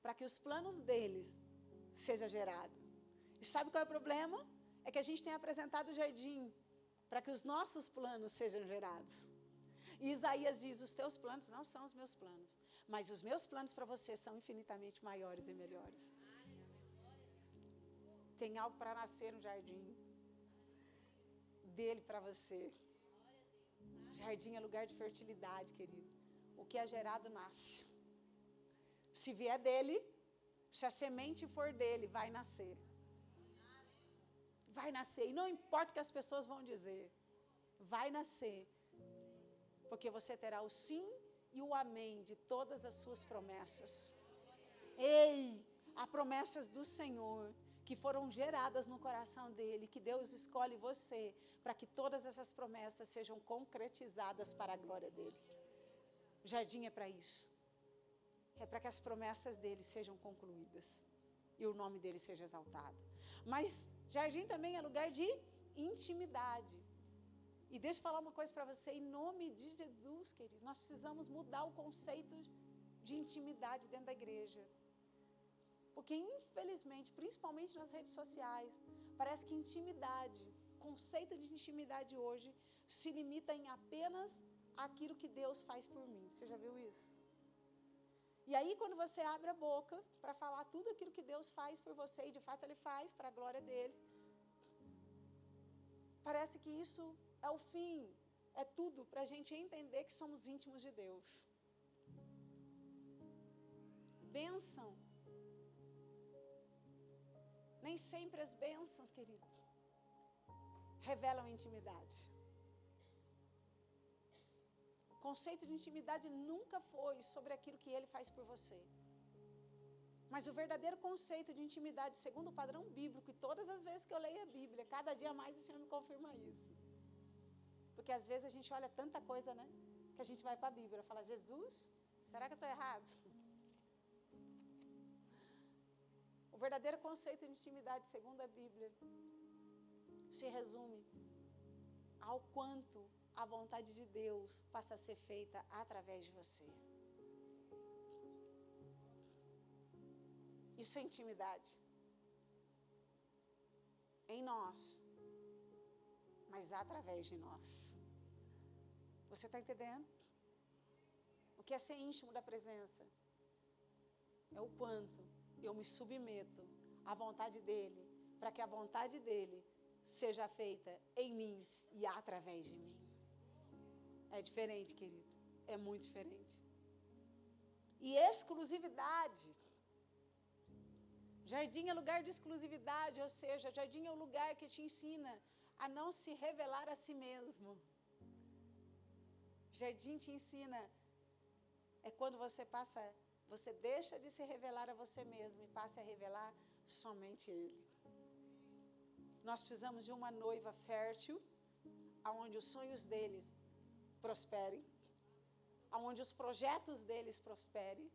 para que os planos deles sejam gerados. E sabe qual é o problema? É que a gente tem apresentado o jardim para que os nossos planos sejam gerados. E Isaías diz: os teus planos não são os meus planos, mas os meus planos para você são infinitamente maiores e melhores. Tem algo para nascer no jardim dele para você. Jardim é lugar de fertilidade, querido. O que é gerado nasce. Se vier dele, se a semente for dele, vai nascer. Vai nascer. E não importa o que as pessoas vão dizer. Vai nascer. Porque você terá o sim e o amém de todas as suas promessas. Ei, há promessas do Senhor que foram geradas no coração dele, que Deus escolhe você para que todas essas promessas sejam concretizadas para a glória dele. O jardim é para isso. É para que as promessas dele sejam concluídas e o nome dele seja exaltado. Mas jardim também é lugar de intimidade. E deixa eu falar uma coisa para você, em nome de Jesus, querido, nós precisamos mudar o conceito de intimidade dentro da igreja. Porque, infelizmente, principalmente nas redes sociais, parece que intimidade, conceito de intimidade hoje, se limita em apenas aquilo que Deus faz por mim. Você já viu isso? E aí, quando você abre a boca para falar tudo aquilo que Deus faz por você, e de fato Ele faz para a glória dEle, parece que isso é o fim, é tudo para a gente entender que somos íntimos de Deus. Bênção. Nem sempre as bênçãos, querido, revelam intimidade. O conceito de intimidade nunca foi sobre aquilo que Ele faz por você. Mas o verdadeiro conceito de intimidade, segundo o padrão bíblico, e todas as vezes que eu leio a Bíblia, cada dia mais o Senhor me confirma isso. Porque às vezes a gente olha tanta coisa, né? Que a gente vai para a Bíblia e fala, Jesus, será que eu estou errado? O verdadeiro conceito de intimidade, segundo a Bíblia, se resume ao quanto a vontade de Deus passa a ser feita através de você. Isso é intimidade. Em nós, mas através de nós. Você está entendendo? O que é ser íntimo da presença? É o quanto eu me submeto à vontade dEle, para que a vontade dEle seja feita em mim e através de mim. É diferente, querido. É muito diferente. E exclusividade. Jardim é lugar de exclusividade, ou seja, jardim é o lugar que te ensina a não se revelar a si mesmo. Jardim te ensina, é quando você deixa de se revelar a você mesmo e passa a revelar somente Ele. Nós precisamos de uma noiva fértil, aonde os sonhos deles prosperem, aonde os projetos deles prosperem.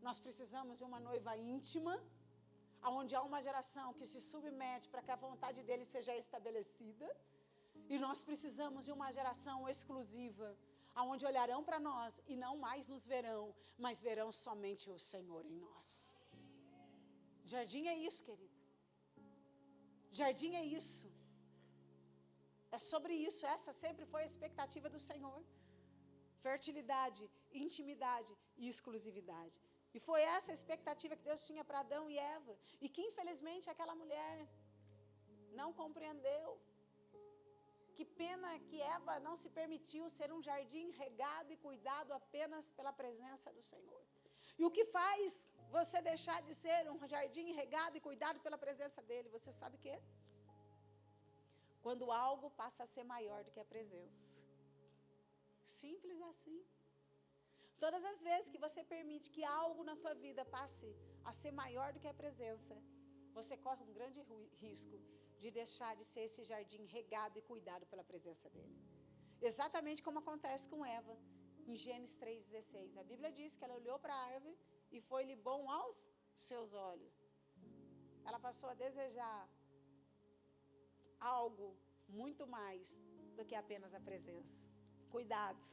Nós precisamos de uma noiva íntima, aonde há uma geração que se submete para que a vontade dele seja estabelecida. E nós precisamos de uma geração exclusiva, aonde olharão para nós e não mais nos verão, mas verão somente o Senhor em nós. Jardim é isso, querido. Jardim é isso. É sobre isso. Essa sempre foi a expectativa do Senhor. Fertilidade, intimidade e exclusividade. E foi essa a expectativa que Deus tinha para Adão e Eva. E que infelizmente aquela mulher não compreendeu. Que pena que Eva não se permitiu ser um jardim regado e cuidado apenas pela presença do Senhor. E o que faz você deixar de ser um jardim regado e cuidado pela presença dEle? Você sabe o quê? Quando algo passa a ser maior do que a presença. Simples assim. Todas as vezes que você permite que algo na tua vida passe a ser maior do que a presença, você corre um grande risco de deixar de ser esse jardim regado e cuidado pela presença dEle. Exatamente como acontece com Eva, em Gênesis 3,16. A Bíblia diz que ela olhou para a árvore e foi-lhe bom aos seus olhos. Ela passou a desejar algo muito mais do que apenas a presença. Cuidado.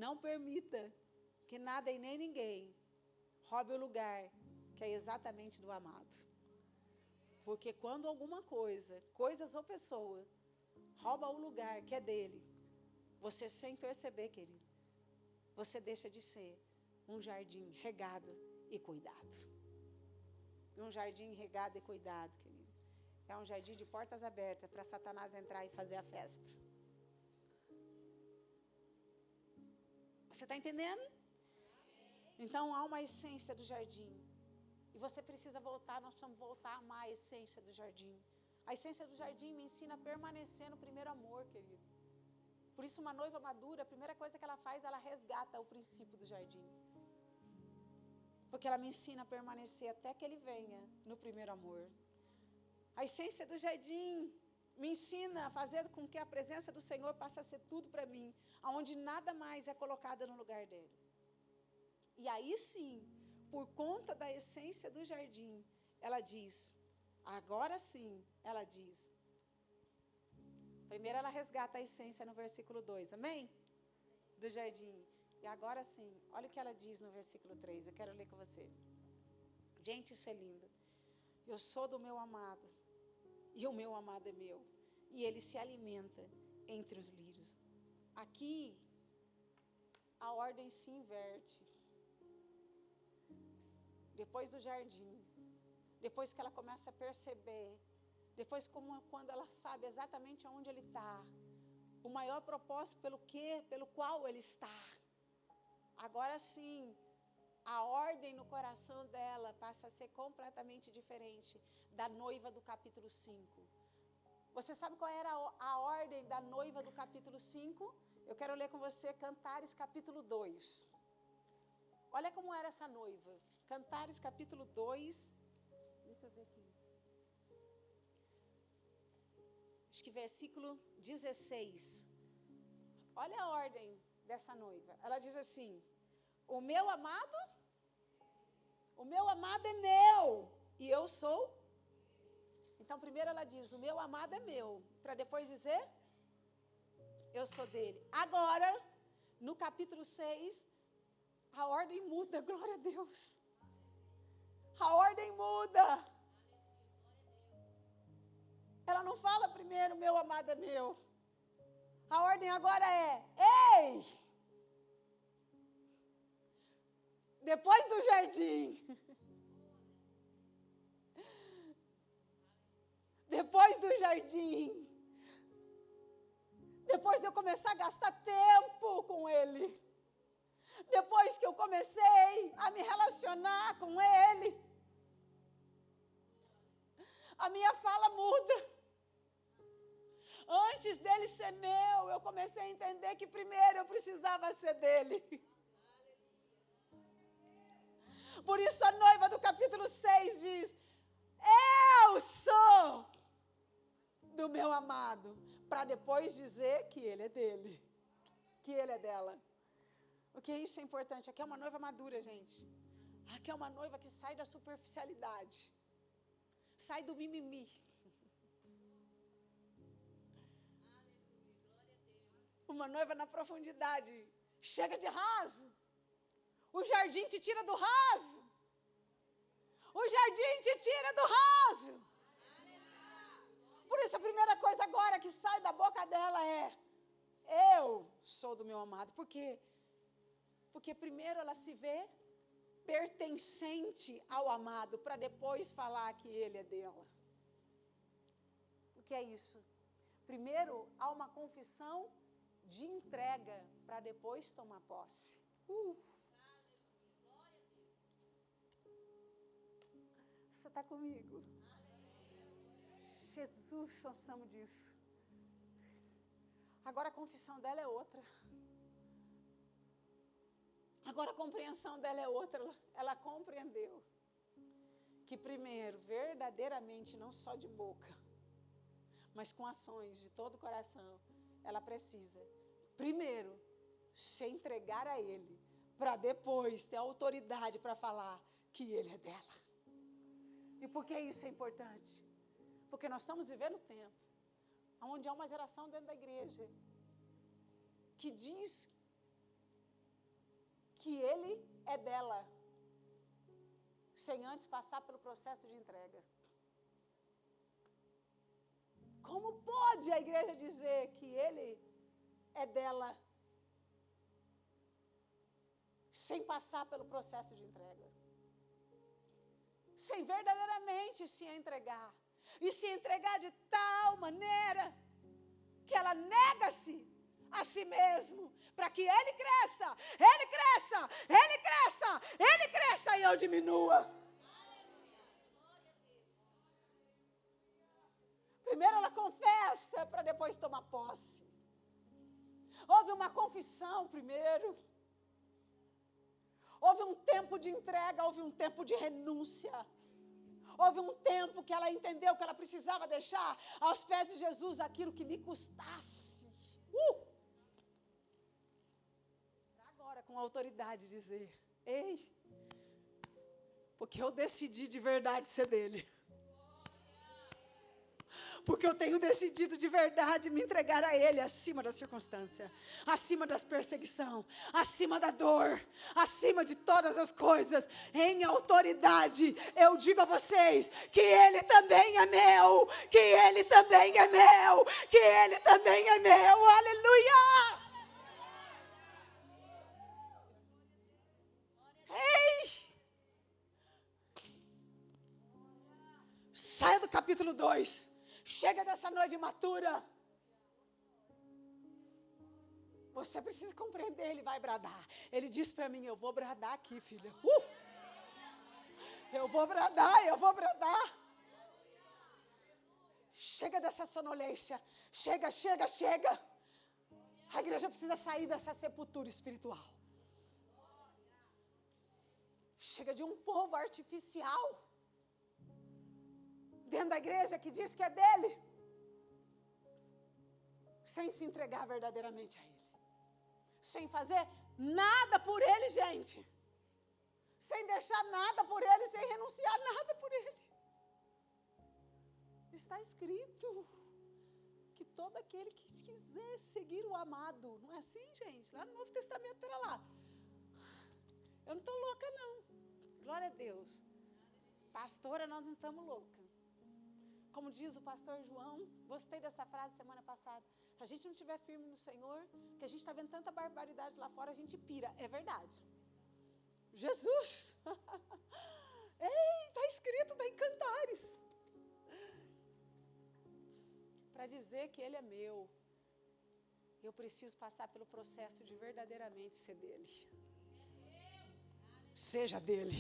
Não permita que nada e nem ninguém roube o lugar que é exatamente do amado. Porque quando alguma coisas ou pessoa, rouba o lugar que é dele, você sem perceber, querido, você deixa de ser um jardim regado e cuidado. Um jardim regado e cuidado, querido, é um jardim de portas abertas para Satanás entrar e fazer a festa. Você está entendendo? Então há uma essência do jardim. E você precisa voltar, nós precisamos voltar a amar a essência do jardim. A essência do jardim me ensina a permanecer no primeiro amor, querido. Por isso uma noiva madura, a primeira coisa que ela faz, ela resgata o princípio do jardim. Porque ela me ensina a permanecer até que ele venha no primeiro amor. A essência do jardim me ensina a fazer com que a presença do Senhor passe a ser tudo para mim, aonde nada mais é colocado no lugar dele. E aí sim, por conta da essência do jardim, ela diz, Agora sim, ela diz. Primeiro ela resgata a essência no versículo 2, amém? Do jardim. E agora sim, olha o que ela diz no versículo 3, eu quero ler com você. Gente, isso é lindo. Eu sou do meu amado, e o meu amado é meu, e ele se alimenta entre os lírios. Aqui, a ordem se inverte. Depois do jardim, depois que ela começa a perceber, depois quando ela sabe exatamente aonde ele está, o maior propósito pelo qual ele está. Agora sim, a ordem no coração dela passa a ser completamente diferente da noiva do capítulo 5. Você sabe qual era a ordem da noiva do capítulo 5? Eu quero ler com você Cantares capítulo 2. Olha como era essa noiva. Cantares capítulo 2. Deixa eu ver aqui. Acho que versículo 16. Olha a ordem dessa noiva. Ela diz assim: o meu amado é meu, e eu sou. Então, primeiro ela diz, o meu amado é meu, para depois dizer, eu sou dele. Agora, no capítulo 6, a ordem muda, glória a Deus. A ordem muda. Ela não fala primeiro, meu amado é meu. A ordem agora é, ei! Depois do jardim, depois do jardim, depois de eu começar a gastar tempo com ele, depois que eu comecei a me relacionar com ele, a minha fala muda. Antes dele ser meu, eu comecei a entender que primeiro eu precisava ser dele. Por isso a noiva do capítulo 6 diz, eu sou do meu amado, para depois dizer que ele é dele, que ele é dela. O que isso é importante? Aqui é uma noiva madura, gente. Aqui é uma noiva que sai da superficialidade, sai do mimimi. Uma noiva na profundidade. Chega de raso. O jardim te tira do raso. O jardim te tira do raso. Por isso a primeira coisa agora que sai da boca dela é, eu sou do meu amado. Por quê? Porque primeiro ela se vê pertencente ao amado, para depois falar que ele é dela. O que é isso? Primeiro há uma confissão de entrega, para depois tomar posse. Você está comigo? Jesus, nós precisamos disso. Agora a confissão dela é outra. Agora a compreensão dela é outra. Ela compreendeu que primeiro, verdadeiramente, não só de boca, mas com ações de todo o coração, ela precisa, primeiro, se entregar a ele, para depois ter autoridade para falar que ele é dela. E por que isso é importante? Porque nós estamos vivendo um tempo onde há uma geração dentro da igreja que diz que ele é dela, sem antes passar pelo processo de entrega. Como pode a igreja dizer que ele é dela, sem passar pelo processo de entrega? Sem verdadeiramente se entregar. E se entregar de tal maneira que ela nega-se a si mesmo, para que ele cresça, ele cresça, ele cresça, ele cresça e eu diminua. Primeiro ela confessa, para depois tomar posse. Houve uma confissão primeiro. Houve um tempo de entrega, houve um tempo de renúncia. Houve um tempo que ela entendeu que ela precisava deixar aos pés de Jesus aquilo que lhe custasse. Para agora, com autoridade, dizer, ei, porque eu decidi de verdade ser dele. Porque eu tenho decidido de verdade me entregar a Ele acima da circunstância, acima das perseguição, acima da dor, acima de todas as coisas. Em autoridade, eu digo a vocês que Ele também é meu, que Ele também é meu, que Ele também é meu. Aleluia! Ei! Saia do capítulo 2. Chega dessa noiva imatura. Você precisa compreender, ele vai bradar. Ele disse para mim, eu vou bradar aqui, filha. Eu vou bradar. Chega dessa sonolência. Chega. A igreja precisa sair dessa sepultura espiritual. Chega de um povo artificial dentro da igreja que diz que é dele, sem se entregar verdadeiramente a ele, sem fazer nada por ele, gente, sem deixar nada por ele, sem renunciar nada por ele. Está escrito que todo aquele que quiser seguir o amado, não é assim, gente? Lá no Novo Testamento, pera lá. Eu não estou louca, não. Glória a Deus. Pastora, nós não estamos loucas. Como diz o pastor João, gostei dessa frase semana passada. Se a gente não estiver firme no Senhor, que a gente está vendo tanta barbaridade lá fora, a gente pira. É verdade. Jesus! Ei, está escrito, está em Cantares. Para dizer que Ele é meu, eu preciso passar pelo processo de verdadeiramente ser dele. Seja dele.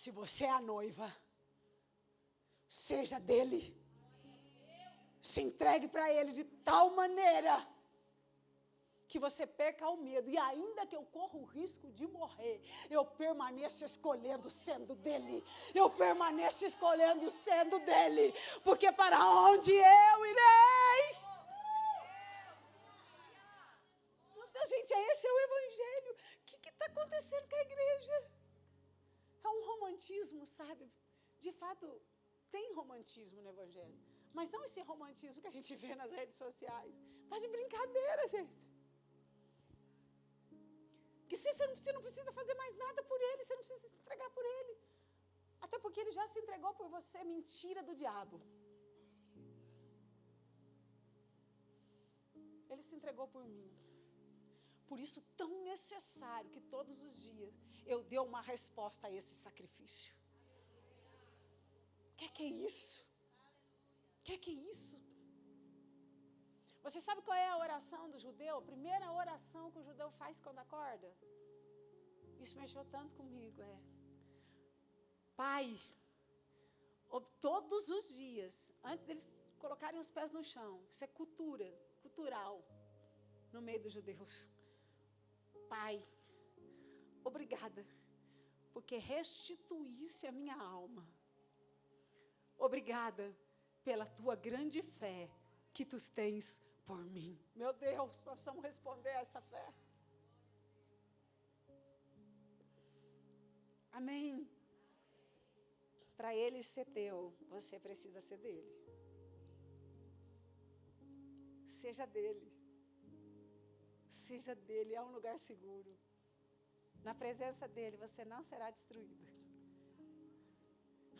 Se você é a noiva, seja dele. Se entregue para ele de tal maneira que você perca o medo. E ainda que eu corra o risco de morrer, eu permaneço escolhendo sendo dele. Eu permaneço escolhendo sendo dele. Porque para onde eu irei? Meu Deus, gente, esse é o evangelho. O que está acontecendo com a igreja? É um romantismo, sabe? De fato, tem romantismo no evangelho. Mas não esse romantismo que a gente vê nas redes sociais. Está de brincadeira, gente. Que você não precisa fazer mais nada por ele, você não precisa se entregar por ele. Até porque ele já se entregou por você. Mentira do diabo. Ele se entregou por mim. Por isso, tão necessário que todos os dias eu dê uma resposta a esse sacrifício. O que é isso? O que é isso? Você sabe qual é a oração do judeu? A primeira oração que o judeu faz quando acorda? Isso mexeu tanto comigo, Pai, todos os dias, antes deles colocarem os pés no chão, isso é cultural, no meio dos judeus. Pai, obrigada, porque restituísse a minha alma. Obrigada pela tua grande fé que tu tens por mim. Meu Deus, nós precisamos responder a essa fé. Amém. Para ele ser teu, você precisa ser dele. Seja dele. Seja dele, é um lugar seguro. Na presença dele, você não será destruído.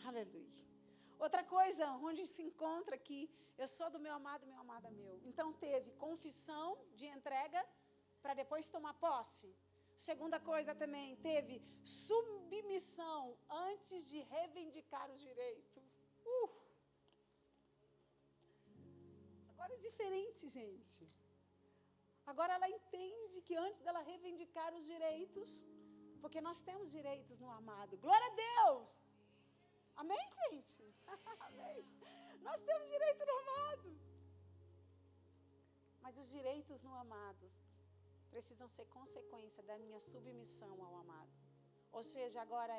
Aleluia. Outra coisa, onde se encontra que eu sou do meu amado é meu. Então teve confissão de entrega para depois tomar posse. Segunda coisa também, teve submissão antes de reivindicar os direitos. Agora é diferente, gente. Agora ela entende que antes dela reivindicar os direitos, porque nós temos direitos no amado. Glória a Deus! Amém, gente? Amém. Nós temos direito no amado. Mas os direitos no amado precisam ser consequência da minha submissão ao amado. Ou seja, agora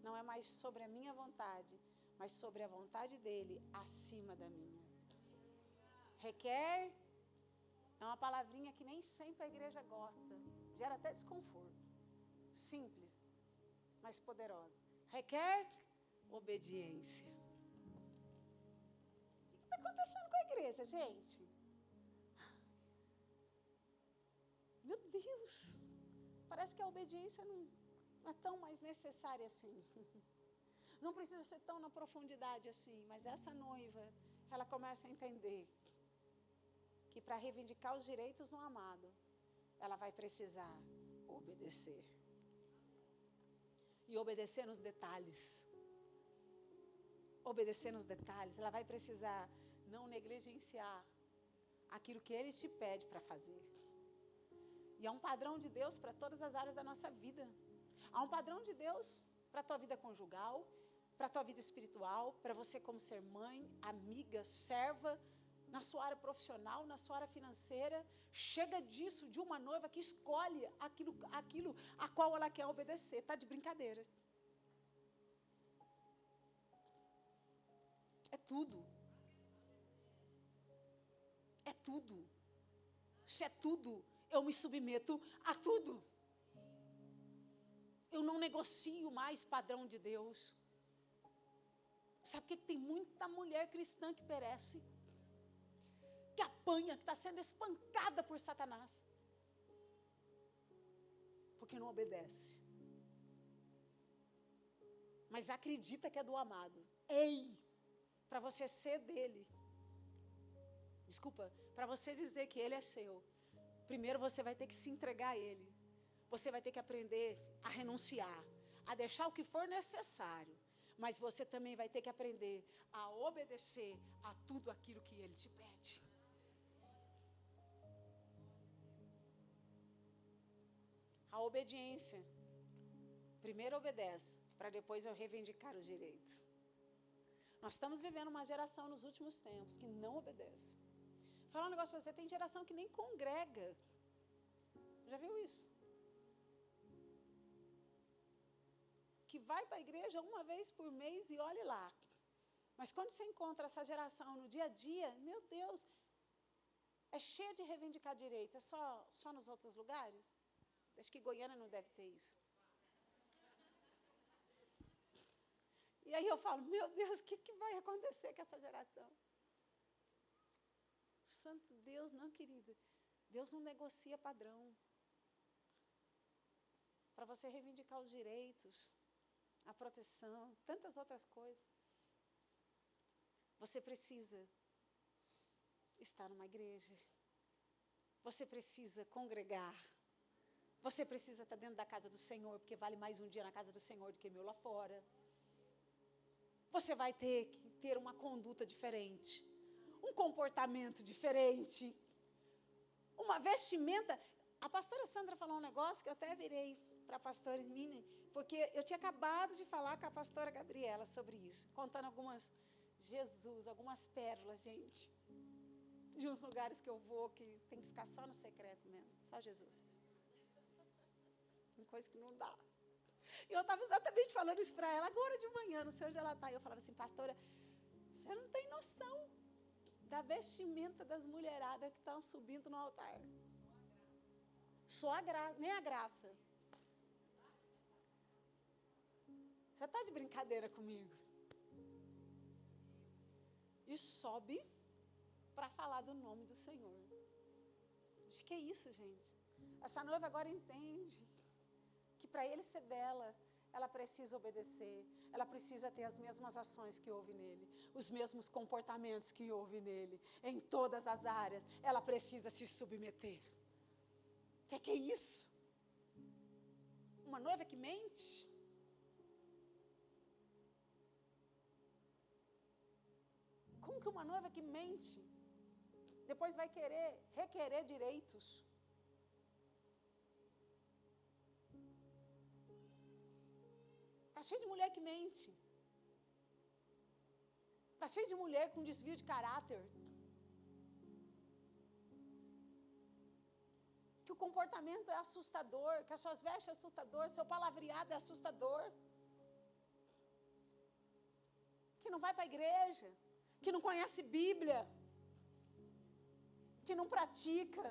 não é mais sobre a minha vontade, mas sobre a vontade dele acima da minha. Requer, é uma palavrinha que nem sempre a igreja gosta, gera até desconforto. Simples, mas poderosa. Requer obediência. acontecendo com a igreja, gente? Meu Deus, parece que a obediência não é tão mais necessária assim. Não precisa ser tão na profundidade assim, mas essa noiva, ela começa a entender que para reivindicar os direitos do amado, ela vai precisar obedecer. E obedecer nos detalhes. Obedecer nos detalhes. Ela vai precisar não negligenciar aquilo que Ele te pede para fazer. E há um padrão de Deus para todas as áreas da nossa vida. Há um padrão de Deus para a tua vida conjugal, para a tua vida espiritual, para você como ser mãe, amiga, serva, na sua área profissional, na sua área financeira. Chega disso, de uma noiva que escolhe aquilo a qual ela quer obedecer. Está de brincadeira. É tudo. É tudo. Se é tudo, eu me submeto a tudo. Eu não negocio mais padrão de Deus. Sabe por que tem muita mulher cristã que perece? Que apanha, que está sendo espancada por Satanás. Porque não obedece. Mas acredita que é do amado. Ei, para você ser dele. Desculpa, para você dizer que ele é seu. Primeiro você vai ter que se entregar a ele. Você vai ter que aprender a renunciar, a deixar o que for necessário. Mas você também vai ter que aprender a obedecer a tudo aquilo que ele te pede. A obediência. Primeiro obedece, para depois eu reivindicar os direitos. Nós estamos vivendo uma geração nos últimos tempos que não obedece. Vou falar um negócio para você, tem geração que nem congrega. Já viu isso? Que vai para a igreja uma vez por mês e olhe lá. Mas quando você encontra essa geração no dia a dia, meu Deus, é cheia de reivindicar direito. É só nos outros lugares? Acho que Goiânia não deve ter isso. E aí eu falo, meu Deus, o que vai acontecer com essa geração? Santo Deus, não, querida. Deus não negocia padrão. Para você reivindicar os direitos, a proteção, tantas outras coisas. Você precisa estar numa igreja. Você precisa congregar. Você precisa estar dentro da casa do Senhor, porque vale mais um dia na casa do Senhor do que meu lá fora. Você vai ter que ter uma conduta diferente, um comportamento diferente, uma vestimenta. A pastora Sandra falou um negócio que eu até virei para a pastora Mine, porque eu tinha acabado de falar com a pastora Gabriela sobre isso, contando algumas pérolas, gente, de uns lugares que eu vou que tem que ficar só no secreto mesmo, só Jesus. Tem coisa que não dá. E eu estava exatamente falando isso para ela agora de manhã, não sei onde ela está. E eu falava assim, pastora, você não tem noção da vestimenta das mulheradas que estão subindo no altar. Só a graça, nem a graça. Você está de brincadeira comigo? E sobe para falar do nome do Senhor. Acho que é isso, gente. Essa noiva agora entende que para ele ser dela, ela precisa obedecer, ela precisa ter as mesmas ações que houve nele, os mesmos comportamentos que houve nele, em todas as áreas, ela precisa se submeter. O que é isso? Uma noiva que mente? Como que uma noiva que mente, depois vai requerer direitos? Está cheio de mulher que mente. Está cheio de mulher com desvio de caráter. Que o comportamento é assustador, que as suas vestes é assustador, seu palavreado é assustador. Que não vai para a igreja, que não conhece Bíblia, que não pratica,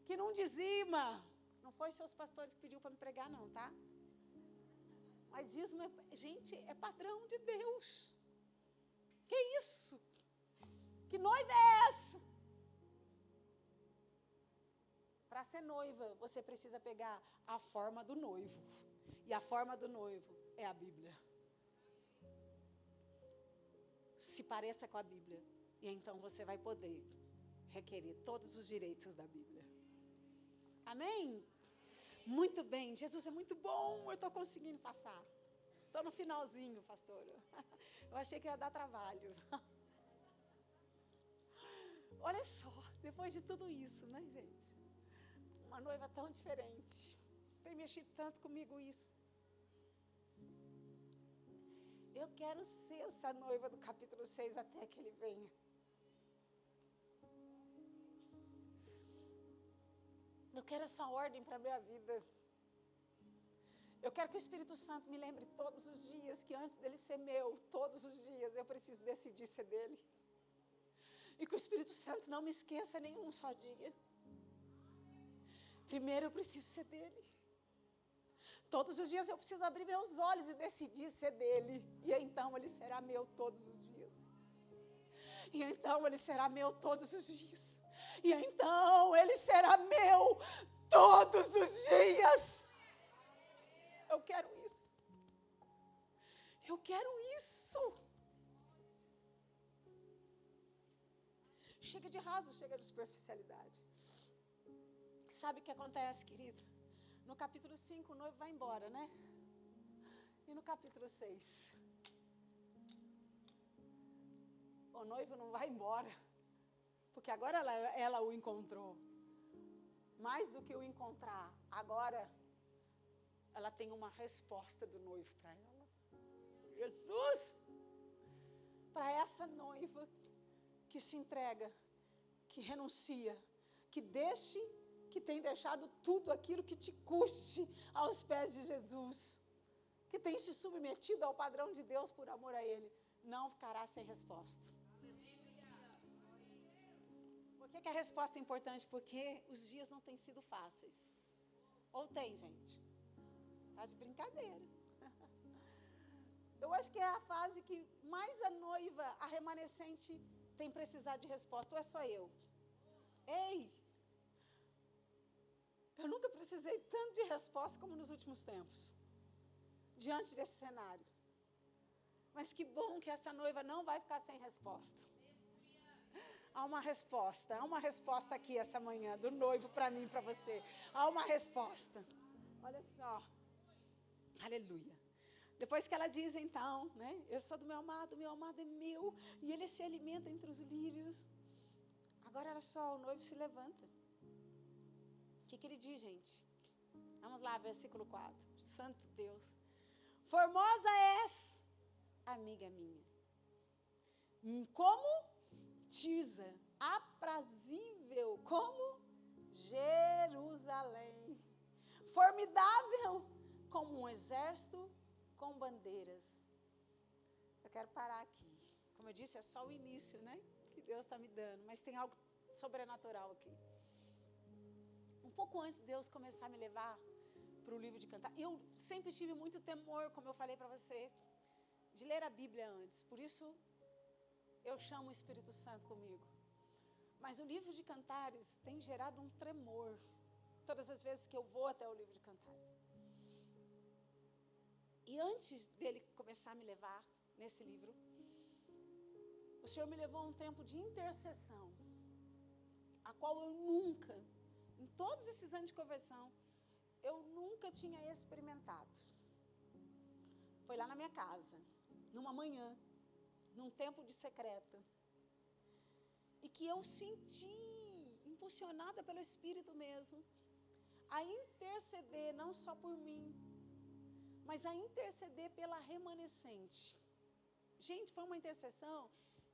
que não dizima. Não foi seus pastores que pediu para me pregar não, tá? Mas dízimo, gente, é padrão de Deus. Que isso? Que noiva é essa? Para ser noiva, você precisa pegar a forma do noivo. E a forma do noivo é a Bíblia. Se pareça com a Bíblia. E então você vai poder requerer todos os direitos da Bíblia. Amém? Muito bem. Jesus é muito bom. Eu estou conseguindo passar. Estou no finalzinho, pastora. Eu achei que ia dar trabalho. Olha só, depois de tudo isso, né, gente? Uma noiva tão diferente. Tem mexido tanto comigo isso. Eu quero ser essa noiva do capítulo 6 até que ele venha. Eu quero essa ordem para a minha vida. Eu quero que o Espírito Santo me lembre todos os dias que antes dele ser meu, todos os dias eu preciso decidir ser dele. E que o Espírito Santo não me esqueça nenhum só dia. Primeiro eu preciso ser dele. Todos os dias eu preciso abrir meus olhos e decidir ser dele. E então ele será meu todos os dias. E então ele será meu todos os dias. E então ele será meu todos os dias. Eu quero isso. Eu quero isso. Chega de raso, chega de superficialidade. Sabe o que acontece, querida? No capítulo 5, o noivo vai embora, né? E no capítulo 6, o noivo não vai embora, porque agora ela o encontrou. Mais do que o encontrar, agora ela tem uma resposta do noivo para ela. Jesus! Para essa noiva que se entrega, que renuncia, que deixe, que tem deixado tudo aquilo que te custe aos pés de Jesus, que tem se submetido ao padrão de Deus por amor a Ele, não ficará sem resposta. Por que a resposta é importante? Porque os dias não têm sido fáceis. Ou tem, gente? Está de brincadeira. Eu acho que é a fase que mais a noiva, a remanescente, tem precisado de resposta. Ou é só eu? Ei! Eu nunca precisei tanto de resposta como nos últimos tempos, diante desse cenário. Mas que bom que essa noiva não vai ficar sem resposta. Há uma resposta aqui essa manhã, do noivo para mim e para você. Há uma resposta. Olha só. Aleluia. Depois que ela diz então, né? Eu sou do meu amado é meu, e ele se alimenta entre os lírios. Agora olha só, o noivo se levanta. O que ele diz, gente? Vamos lá, versículo 4. Santo Deus. Formosa és, amiga minha. Como Tirza, aprazível como Jerusalém. Formidável como um exército com bandeiras. Eu quero parar aqui. Como eu disse, é só o início, né? Que Deus está me dando. Mas tem algo sobrenatural aqui. Um pouco antes de Deus começar a me levar para o livro de Cantares, eu sempre tive muito temor, como eu falei para você, de ler a Bíblia antes. Por isso, eu chamo o Espírito Santo comigo. Mas o livro de Cantares tem gerado um tremor todas as vezes que eu vou até o livro de Cantares. E antes dele começar a me levar nesse livro, o Senhor me levou a um tempo de intercessão, a qual eu nunca, em todos esses anos de conversão, eu nunca tinha experimentado. Foi lá na minha casa, numa manhã, num tempo de secreto, e que eu senti, impulsionada pelo Espírito mesmo, a interceder não só por mim, mas a interceder pela remanescente. Gente, foi uma intercessão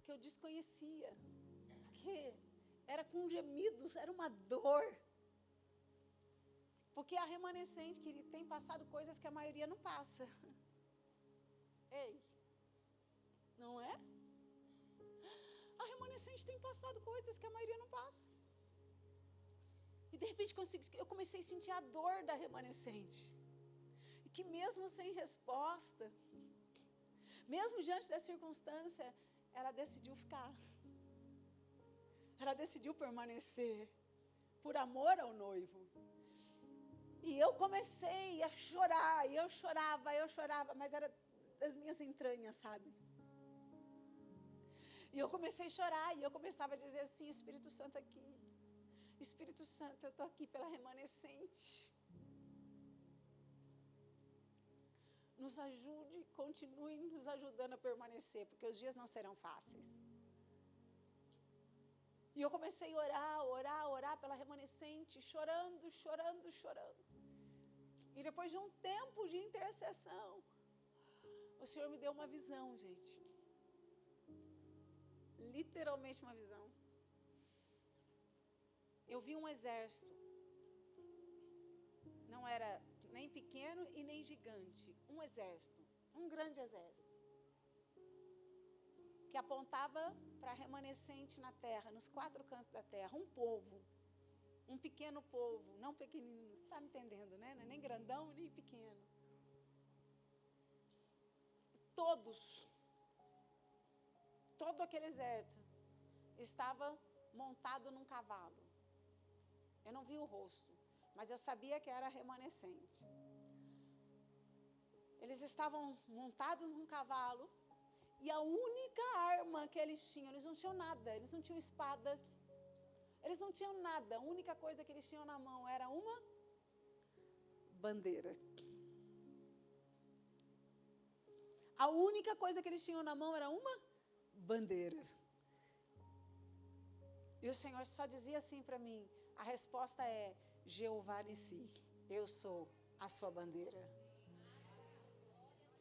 que eu desconhecia, porque era com gemidos, era uma dor. Porque a remanescente, que tem passado coisas que a maioria não passa. Ei, não é? A remanescente tem passado coisas que a maioria não passa. E de repente eu comecei a sentir a dor da remanescente. E que mesmo sem resposta, mesmo diante da circunstância, ela decidiu ficar. Ela decidiu permanecer por amor ao noivo. E eu comecei a chorar, e eu chorava, mas era das minhas entranhas, sabe? E eu comecei a chorar, e eu começava a dizer assim: Espírito Santo aqui, Espírito Santo, eu estou aqui pela remanescente. Nos ajude, continue nos ajudando a permanecer, porque os dias não serão fáceis. E eu comecei a orar pela remanescente, chorando. E depois de um tempo de intercessão, o Senhor me deu uma visão, gente. Literalmente uma visão. Eu vi um exército. Não era nem pequeno e nem gigante. Um exército. Um grande exército. Que apontava para a remanescente na terra, nos 4 cantos da terra. Um povo. Um pequeno povo. Não pequenino. Você está me entendendo, né? Não é nem grandão, nem pequeno. Todo aquele exército estava montado num cavalo. Eu não vi o rosto, mas eu sabia que era remanescente. Eles estavam montados num cavalo, e a única arma que eles não tinham nada, eles não tinham espada, eles não tinham nada, a única coisa que eles tinham na mão era uma bandeira. A única coisa que eles tinham na mão era uma bandeira. E o Senhor só dizia assim para mim: a resposta é Jeová Nissi, eu sou a sua bandeira.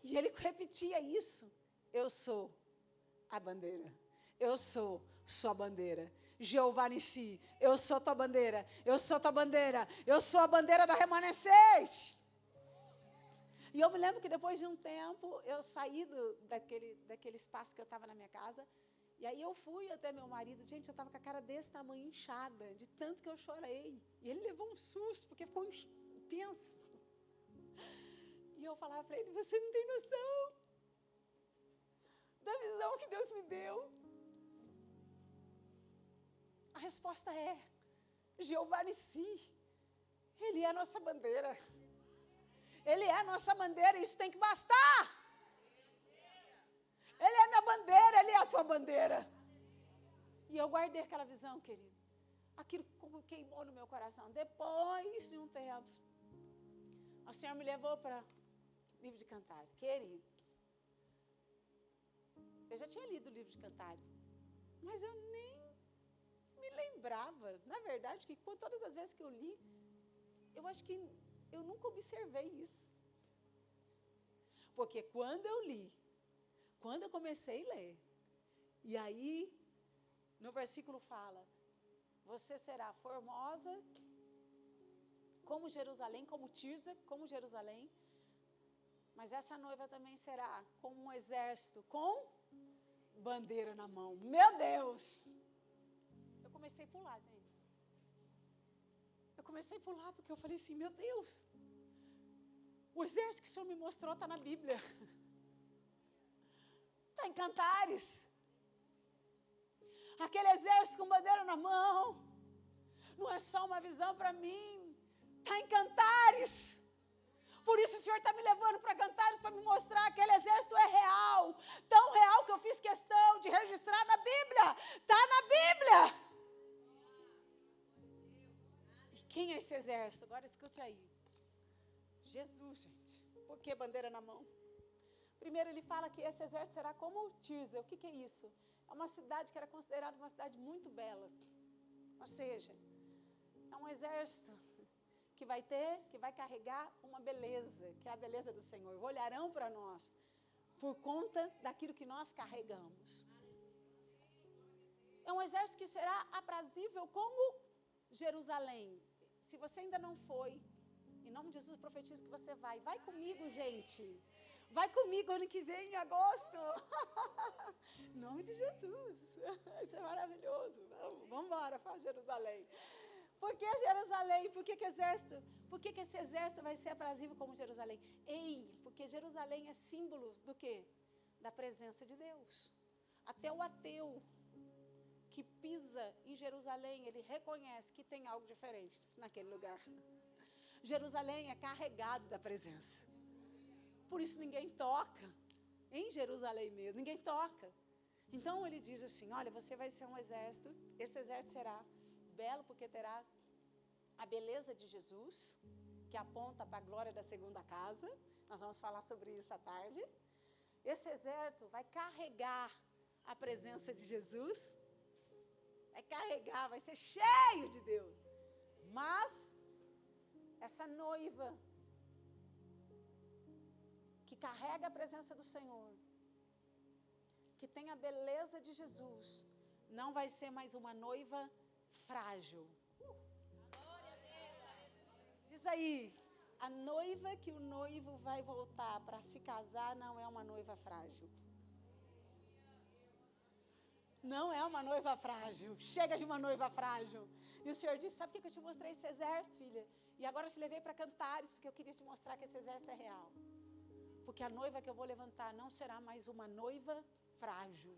E ele repetia isso: eu sou a bandeira, eu sou sua bandeira. Jeová Nissi, eu sou tua bandeira, eu sou tua bandeira, eu sou a bandeira da remanescente. E eu me lembro que depois de um tempo, eu saí daquele espaço que eu estava na minha casa, e aí eu fui até meu marido. Gente, eu estava com a cara desse tamanho, inchada, de tanto que eu chorei. E ele levou um susto, porque ficou tenso. E eu falava para ele: você não tem noção da visão que Deus me deu. A resposta é Jeová Nissi. Ele é a nossa bandeira. Ele é a nossa bandeira, isso tem que bastar. Ele é a minha bandeira, Ele é a tua bandeira. E eu guardei aquela visão, querido. Aquilo como queimou no meu coração. Depois de um tempo, o Senhor me levou para o livro de Cantares. Querido, eu já tinha lido o livro de Cantares, mas eu nem me lembrava. Na verdade, que todas as vezes que eu li, eu acho que eu nunca observei isso. Porque quando eu li, quando eu comecei a ler, e aí, no versículo fala: você será formosa como Jerusalém, como Tirza, como Jerusalém, mas essa noiva também será como um exército com bandeira na mão. Meu Deus! Eu comecei a pular, gente. Eu comecei a pular porque eu falei assim: meu Deus, o exército que o Senhor me mostrou está na Bíblia. Está em Cantares. Aquele exército com bandeira na mão não é só uma visão para mim, está em Cantares. Por isso o Senhor está me levando para Cantares, para me mostrar que aquele exército é real, tão real que eu fiz questão de registrar na Bíblia. Está na Bíblia. E quem é esse exército? Agora escute aí. Jesus, gente. Por que bandeira na mão? Primeiro ele fala que esse exército será como Tirza. O que é isso? É uma cidade que era considerada uma cidade muito bela. Ou seja, é um exército que vai carregar uma beleza, que é a beleza do Senhor. Olharão para nós por conta daquilo que nós carregamos. É um exército que será aprazível como Jerusalém. Se você ainda não foi, em nome de Jesus eu profetizo que você vai. Vai comigo, gente. Vai comigo ano que vem, em agosto. Em nome de Jesus. Isso é maravilhoso. Vamos embora para Jerusalém. Por que Jerusalém? Por que exército? Por que esse exército vai ser aprazível como Jerusalém? Porque Jerusalém é símbolo do quê? Da presença de Deus. Até o ateu que pisa em Jerusalém, ele reconhece que tem algo diferente naquele lugar. Jerusalém é carregado da presença. Por isso ninguém toca. Em Jerusalém mesmo, ninguém toca. Então ele diz assim, olha, você vai ser um exército. Esse exército será belo porque terá a beleza de Jesus, que aponta para a glória da segunda casa. Nós vamos falar sobre isso à tarde. Esse exército vai carregar a presença de Jesus. Vai carregar, vai ser cheio de Deus. Mas essa noiva que carrega a presença do Senhor, que tem a beleza de Jesus, não vai ser mais uma noiva frágil. Diz aí, a noiva que o noivo vai voltar para se casar não é uma noiva frágil. Não é uma noiva frágil. Chega de uma noiva frágil. E o Senhor disse, sabe por que eu te mostrei esse exército, filha? E agora eu te levei para Cantares, porque eu queria te mostrar que esse exército é real. Porque a noiva que eu vou levantar não será mais uma noiva frágil.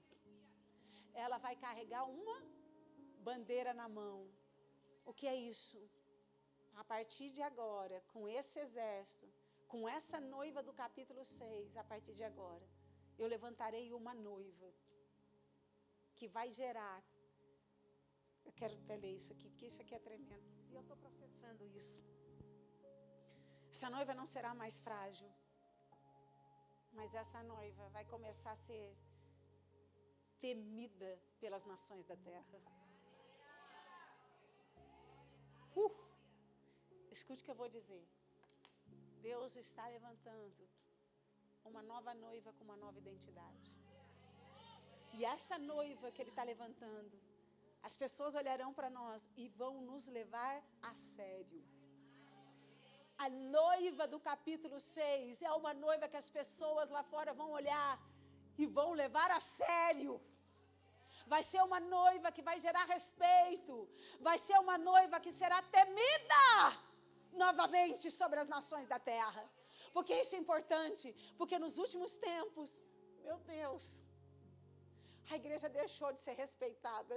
Ela vai carregar uma bandeira na mão. O que é isso? A partir de agora, com esse exército, com essa noiva do capítulo 6, a partir de agora, eu levantarei uma noiva que vai gerar. Eu quero até ler isso aqui, porque isso aqui é tremendo. E eu estou processando isso. Essa noiva não será mais frágil, mas essa noiva vai começar a ser temida pelas nações da terra. Escute o que eu vou dizer. Deus está levantando uma nova noiva com uma nova identidade. E essa noiva que Ele está levantando, as pessoas olharão para nós e vão nos levar a sério. A noiva do capítulo 6 é uma noiva que as pessoas lá fora vão olhar e vão levar a sério. Vai ser uma noiva que vai gerar respeito. Vai ser uma noiva que será temida novamente sobre as nações da terra. Porque isso é importante. Porque nos últimos tempos, meu Deus, a igreja deixou de ser respeitada.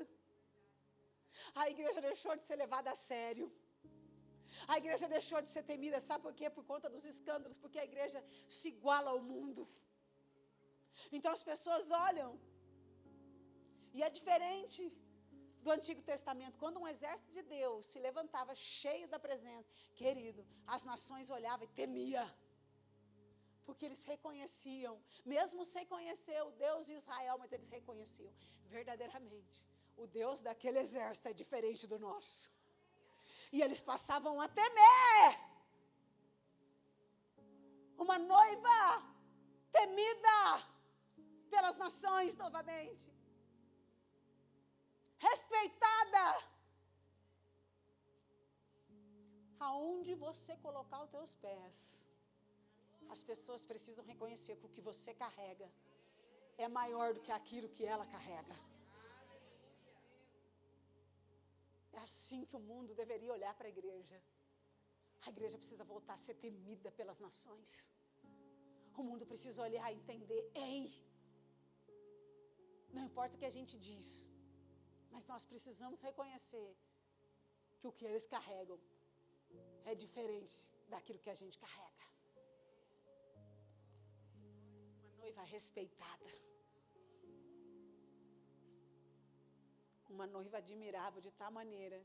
A igreja deixou de ser levada a sério. A igreja deixou de ser temida, sabe por quê? Por conta dos escândalos, porque a igreja se iguala ao mundo. Então as pessoas olham, e é diferente do Antigo Testamento, quando um exército de Deus se levantava cheio da presença, querido, as nações olhavam e temiam, porque eles reconheciam, mesmo sem conhecer o Deus de Israel, mas eles reconheciam, verdadeiramente, o Deus daquele exército é diferente do nosso. E eles passavam a temer. Uma noiva temida pelas nações novamente. Respeitada. Aonde você colocar os teus pés, as pessoas precisam reconhecer que o que você carrega é maior do que aquilo que ela carrega. É assim que o mundo deveria olhar para a igreja. A igreja precisa voltar a ser temida pelas nações. O mundo precisa olhar e entender, ei, não importa o que a gente diz, mas nós precisamos reconhecer que o que eles carregam é diferente daquilo que a gente carrega. Uma noiva respeitada. Uma noiva admirável de tal maneira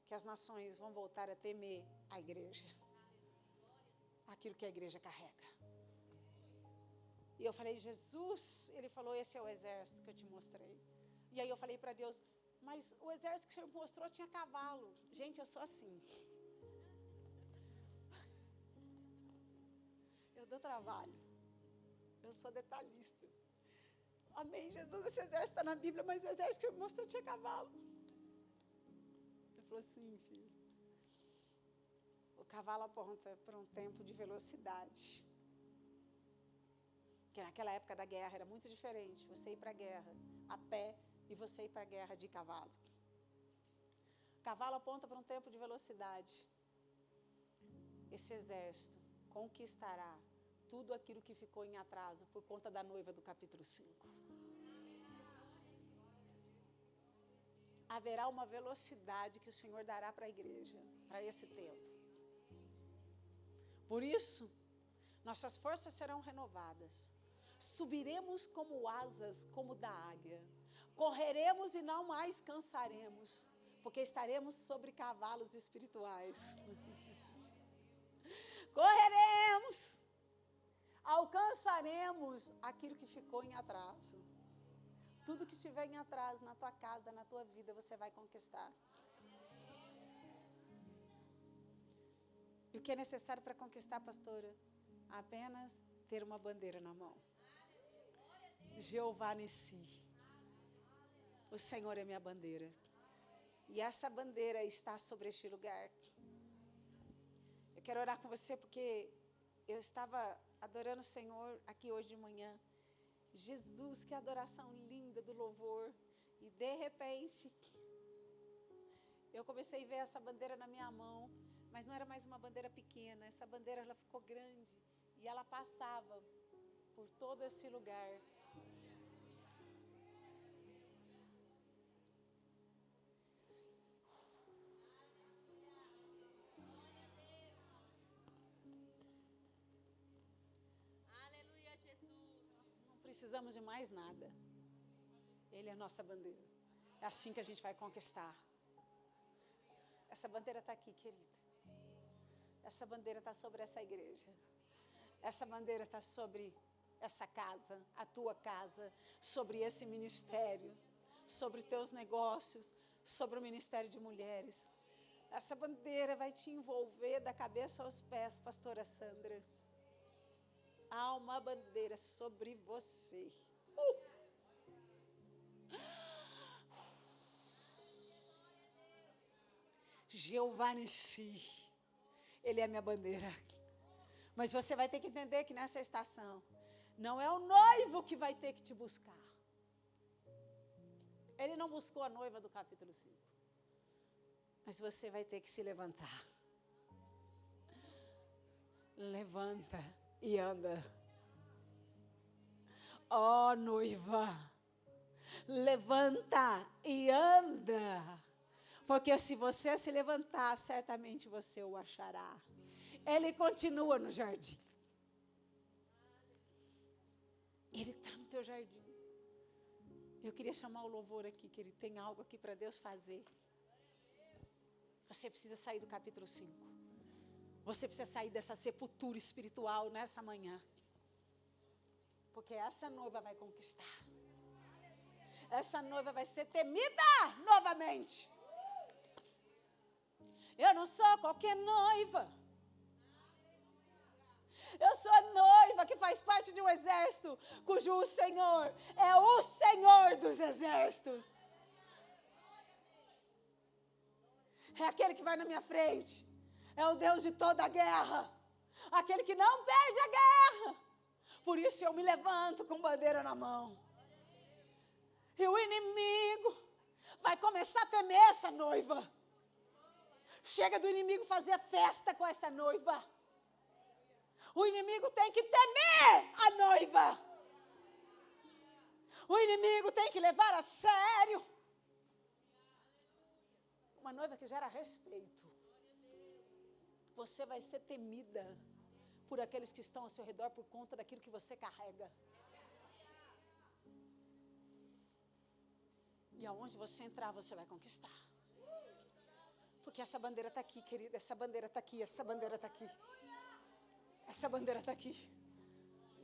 que as nações vão voltar a temer a igreja. Aquilo que a igreja carrega. E eu falei, Jesus, Ele falou, esse é o exército que eu te mostrei. E aí eu falei para Deus, mas o exército que o Senhor me mostrou tinha cavalo. Gente, eu sou assim. Eu dou trabalho. Eu sou detalhista. Amém, Jesus, esse exército está na Bíblia, mas o exército que o Senhor me mostrou tinha cavalo. Ele falou assim, filho. O cavalo aponta para um tempo de velocidade. Porque naquela época da guerra era muito diferente. Você ir para a guerra a pé e você ir para a guerra de cavalo. O cavalo aponta para um tempo de velocidade. Esse exército conquistará tudo aquilo que ficou em atraso por conta da noiva do capítulo 5. haverá uma velocidade que o Senhor dará para a igreja, para esse tempo. Por isso, nossas forças serão renovadas. Subiremos como asas, como da águia. Correremos e não mais cansaremos, porque estaremos sobre cavalos espirituais. Correremos, alcançaremos aquilo que ficou em atraso. Tudo que estiver em atraso na tua casa, na tua vida, você vai conquistar. E o que é necessário para conquistar, pastora? Apenas ter uma bandeira na mão. Jeová Nissi. O Senhor é minha bandeira. E essa bandeira está sobre este lugar. Eu quero orar com você porque eu estava adorando o Senhor aqui hoje de manhã. Jesus, que adoração linda do louvor. E de repente, eu comecei a ver essa bandeira na minha mão. Mas não era mais uma bandeira pequena. Essa bandeira ela ficou grande. E ela passava por todo esse lugar. Aleluia, Jesus. Não precisamos de mais nada. Ele é a nossa bandeira. É assim que a gente vai conquistar. Essa bandeira está aqui, querida. Essa bandeira está sobre essa igreja. Essa bandeira está sobre essa casa, a tua casa, sobre esse ministério, sobre teus negócios, sobre o ministério de mulheres. Essa bandeira vai te envolver da cabeça aos pés, pastora Sandra. Há uma bandeira sobre você. Jeová Nissi. Ele é a minha bandeira. Mas você vai ter que entender que nessa estação, não é o noivo que vai ter que te buscar. Ele não buscou a noiva do capítulo 5. Mas você vai ter que se levantar. Levanta e anda. Ó noiva, levanta e anda. Porque se você se levantar, certamente você o achará. Ele continua no jardim. Ele está no teu jardim. Eu queria chamar o louvor aqui, que ele tem algo aqui para Deus fazer. Você precisa sair do capítulo 5. Você precisa sair dessa sepultura espiritual nessa manhã. Porque essa noiva vai conquistar. Essa noiva vai ser temida novamente. Eu não sou qualquer noiva. Eu sou a noiva que faz parte de um exército, cujo o Senhor é o Senhor dos exércitos. É aquele que vai na minha frente. É o Deus de toda a guerra. Aquele que não perde a guerra. Por isso eu me levanto com bandeira na mão. E o inimigo vai começar a temer essa noiva. Chega do inimigo fazer festa com essa noiva. O inimigo tem que temer a noiva. O inimigo tem que levar a sério. Uma noiva que gera respeito. Você vai ser temida por aqueles que estão ao seu redor por conta daquilo que você carrega. E aonde você entrar, você vai conquistar. Porque essa bandeira está aqui, querida. Essa bandeira está aqui, essa bandeira está aqui. Essa bandeira está aqui.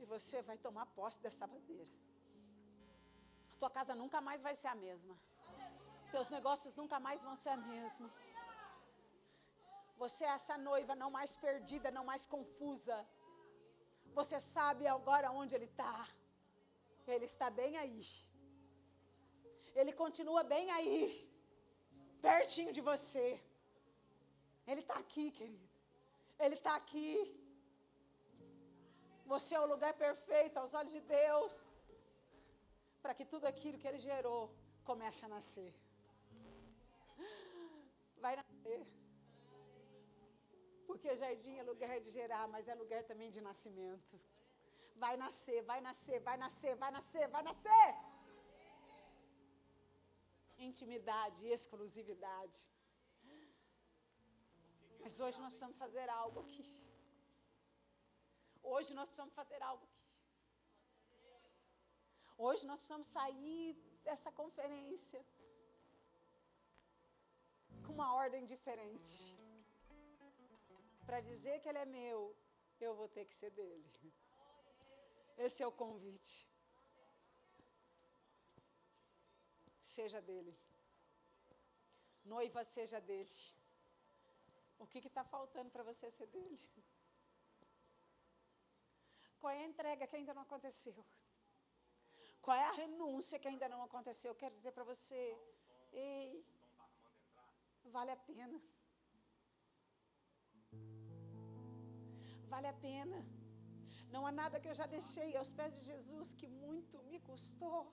E você vai tomar posse dessa bandeira. A tua casa nunca mais vai ser a mesma. Teus negócios nunca mais vão ser a mesma. Você é essa noiva não mais perdida, não mais confusa. Você sabe agora onde ele está. Ele está bem aí. Ele continua bem aí. Pertinho de você. Ele está aqui, querido. Ele está aqui. Você é o lugar perfeito aos olhos de Deus. Para que tudo aquilo que Ele gerou comece a nascer. Vai nascer. Porque jardim é lugar de gerar, mas é lugar também de nascimento. Vai nascer, vai nascer, vai nascer, vai nascer, vai nascer. intimidade e exclusividade. Mas hoje nós precisamos fazer algo aqui. Hoje nós precisamos fazer algo aqui. Hoje nós precisamos sair dessa conferência com uma ordem diferente. Para dizer que ele é meu, eu vou ter que ser dele. Esse é o convite. Seja dele. Noiva, seja dele. O que está faltando para você ser dele? Qual é a entrega que ainda não aconteceu? Qual é a renúncia que ainda não aconteceu? Eu quero dizer para você, ei, vale a pena. Vale a pena. Não há nada que eu já deixei aos pés de Jesus que muito me custou.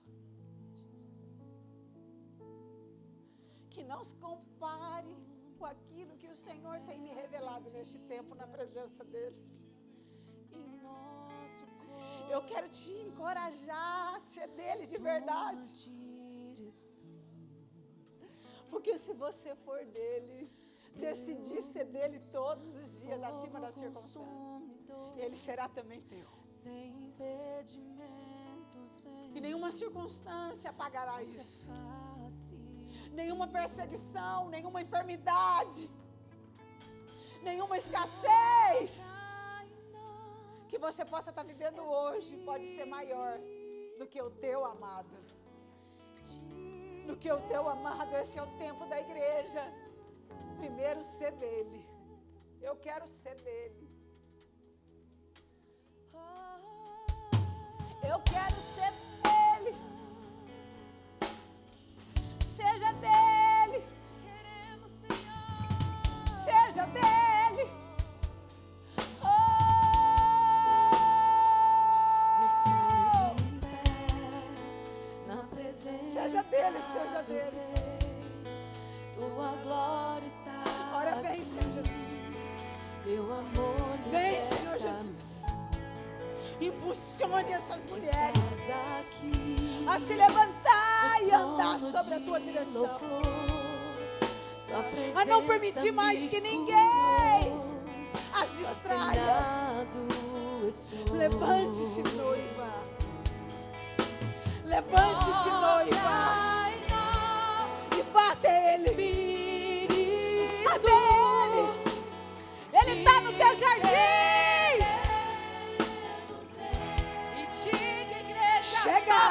Que não se compare com aquilo que o Senhor tem me revelado neste tempo na presença dEle. Eu quero te encorajar a ser dele de verdade. Porque se você for dele, decidir ser dele todos os dias, acima das circunstâncias, ele será também teu. E nenhuma circunstância apagará isso. Nenhuma perseguição, nenhuma enfermidade, nenhuma escassez que você possa estar vivendo hoje pode ser maior do que o teu amado. Do que o teu amado. Esse é o tempo da igreja. Primeiro ser dele. Eu quero ser dele. Eu quero ser dele. Seja dele. Te queremos, Senhor. Seja dele. Seja dele, seja dele. Tua glória está. Ora, vem, Senhor Jesus. Teu amor. Vem, Senhor Jesus. Impulsione essas mulheres a se levantar e andar sobre a tua direção. A não permitir mais que ninguém as distraia. Levante-se, noiva. Levante-se, noiva. E vá até Ele. Até Ele. Ele está no teu jardim. Chega.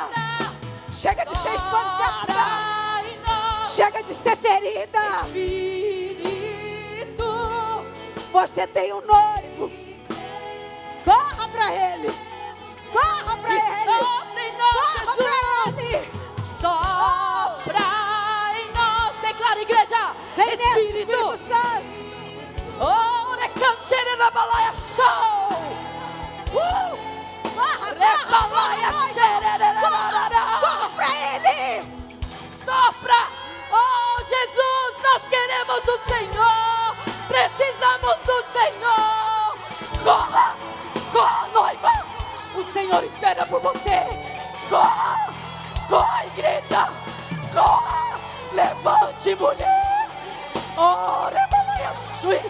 Chega de ser espancada. Chega de ser ferida. Você tem um noivo. Corra para Ele. Corra para Ele. Sopra em nós, Jesus. Sopra em nós. Declara, igreja. Vem Espírito Santo. Oh, recantere na balaia show. Corra para Ele. Sopra. Oh, Jesus, nós queremos o Senhor. Precisamos do Senhor. Corra, corra, noiva. O Senhor espera por você. Corra, corra, igreja. Corra, levante, mulher. Oh, rebalaia sui.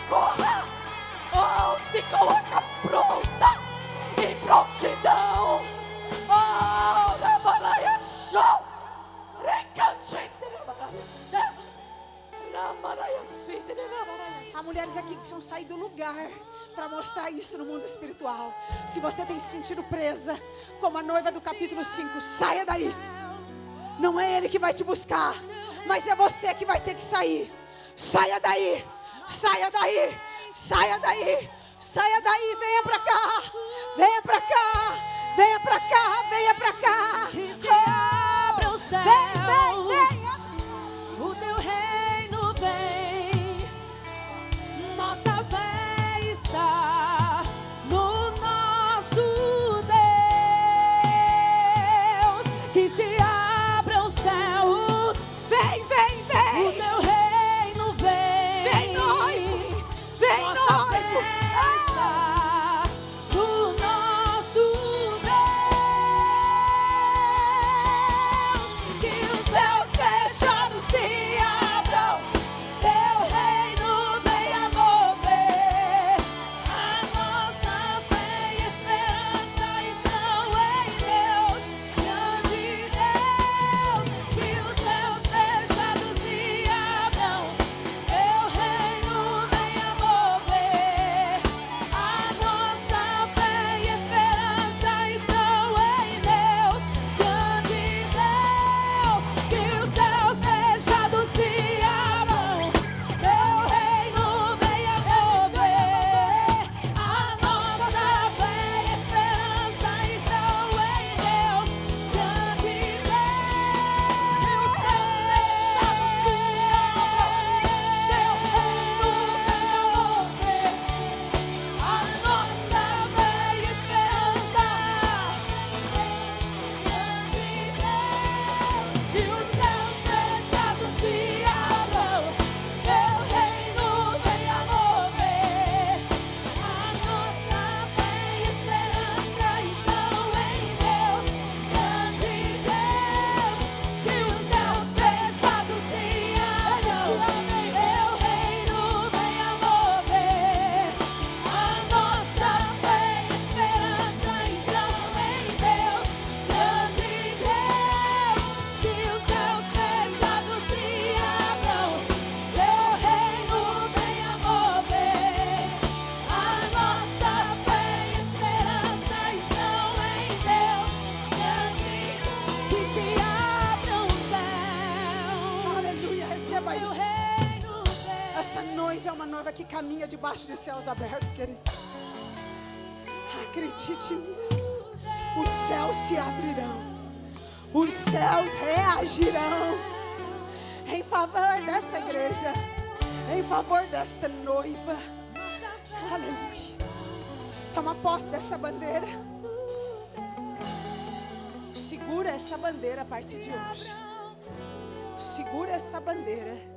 Corra. Oh, se coloca pronta. Em prontidão. Oh, rebalaia show. Há mulheres aqui que precisam sair do lugar para mostrar isso no mundo espiritual. Se você tem se sentido presa, como a noiva do capítulo 5, saia daí. Não é ele que vai te buscar, mas é você que vai ter que sair. Saia daí, saia daí, saia daí, saia daí, venha para cá, venha para cá, venha para cá, venha para cá. Que se abra o céu. Vem, vem. O teu reino vem, nossa fé está no nosso Deus. Que se abram os céus, Vem, vem, vem. o teu reino vem. Vem, noivo. Vem, Nossa noivo. fé está no nosso nossa noiva é uma noiva que caminha debaixo de céus abertos, querido. Acredite nisso. Os céus se abrirão. Os céus reagirão em favor dessa igreja, em favor desta noiva. Aleluia. Toma posse dessa bandeira. Segura essa bandeira a partir de hoje. Segura essa bandeira.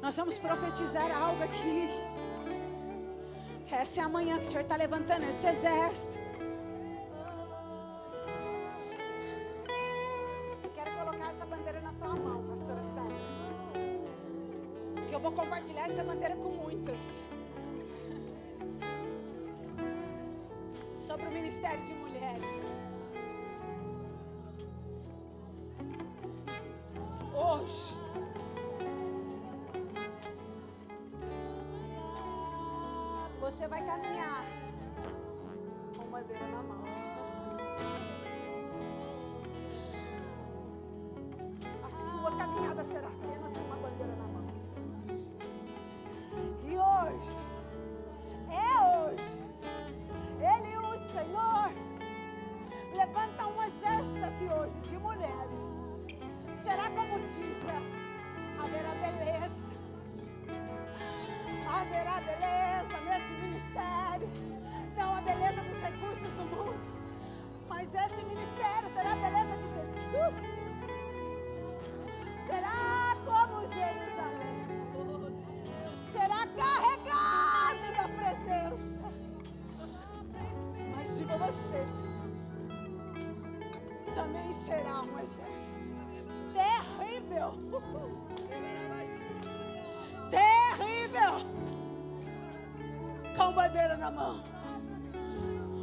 Nós vamos profetizar algo aqui. Essa é a manhã que o Senhor está levantando esse exército. Eu quero colocar essa bandeira na tua mão, pastora Sara. Porque eu vou compartilhar essa bandeira com muitas. Sobre o ministério de mulheres. Hoje, você vai caminhar com bandeira na mão. A sua caminhada será apenas com uma bandeira na mão. E hoje, Ele, o Senhor, levanta um exército aqui hoje de mulheres. Será como Tisa, haverá beleza. Haverá beleza nesse ministério. Não a beleza dos recursos do mundo, mas esse ministério terá a beleza de Jesus. Será como Jerusalém. Será carregado da presença. Mas digo a você, filho, também será um exército terrível. Terrível. Com bandeira na mão.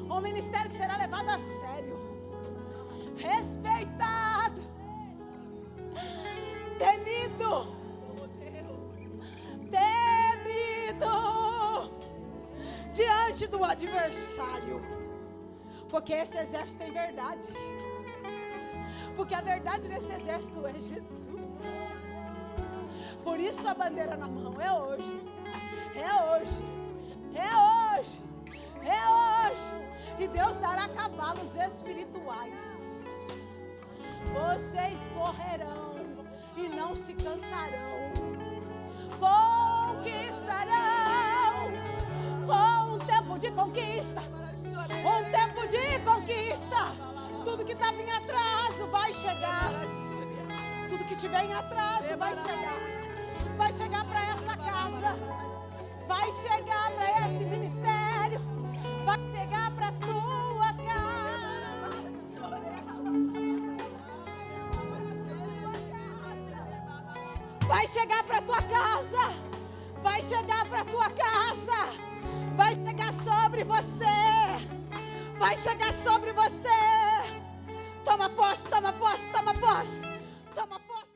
Um ministério que será levado a sério, respeitado, temido, diante do adversário. Porque esse exército tem verdade. Porque a verdade desse exército é Jesus. Por isso a bandeira na mão é hoje. É hoje. É hoje. É hoje. E Deus dará cavalos espirituais. Vocês correrão e não se cansarão. Conquistarão. Com um tempo de conquista. Um tempo de conquista. Tudo que estava em atraso vai chegar. Tudo que tiver em atraso vai chegar. Vai chegar para essa casa. Vai chegar para esse ministério. Vai chegar para a tua casa. Vai chegar para a tua casa. Vai chegar para a tua casa. Vai chegar sobre você. Vai chegar sobre você. Toma posse, toma posse, toma posse. Toma posse.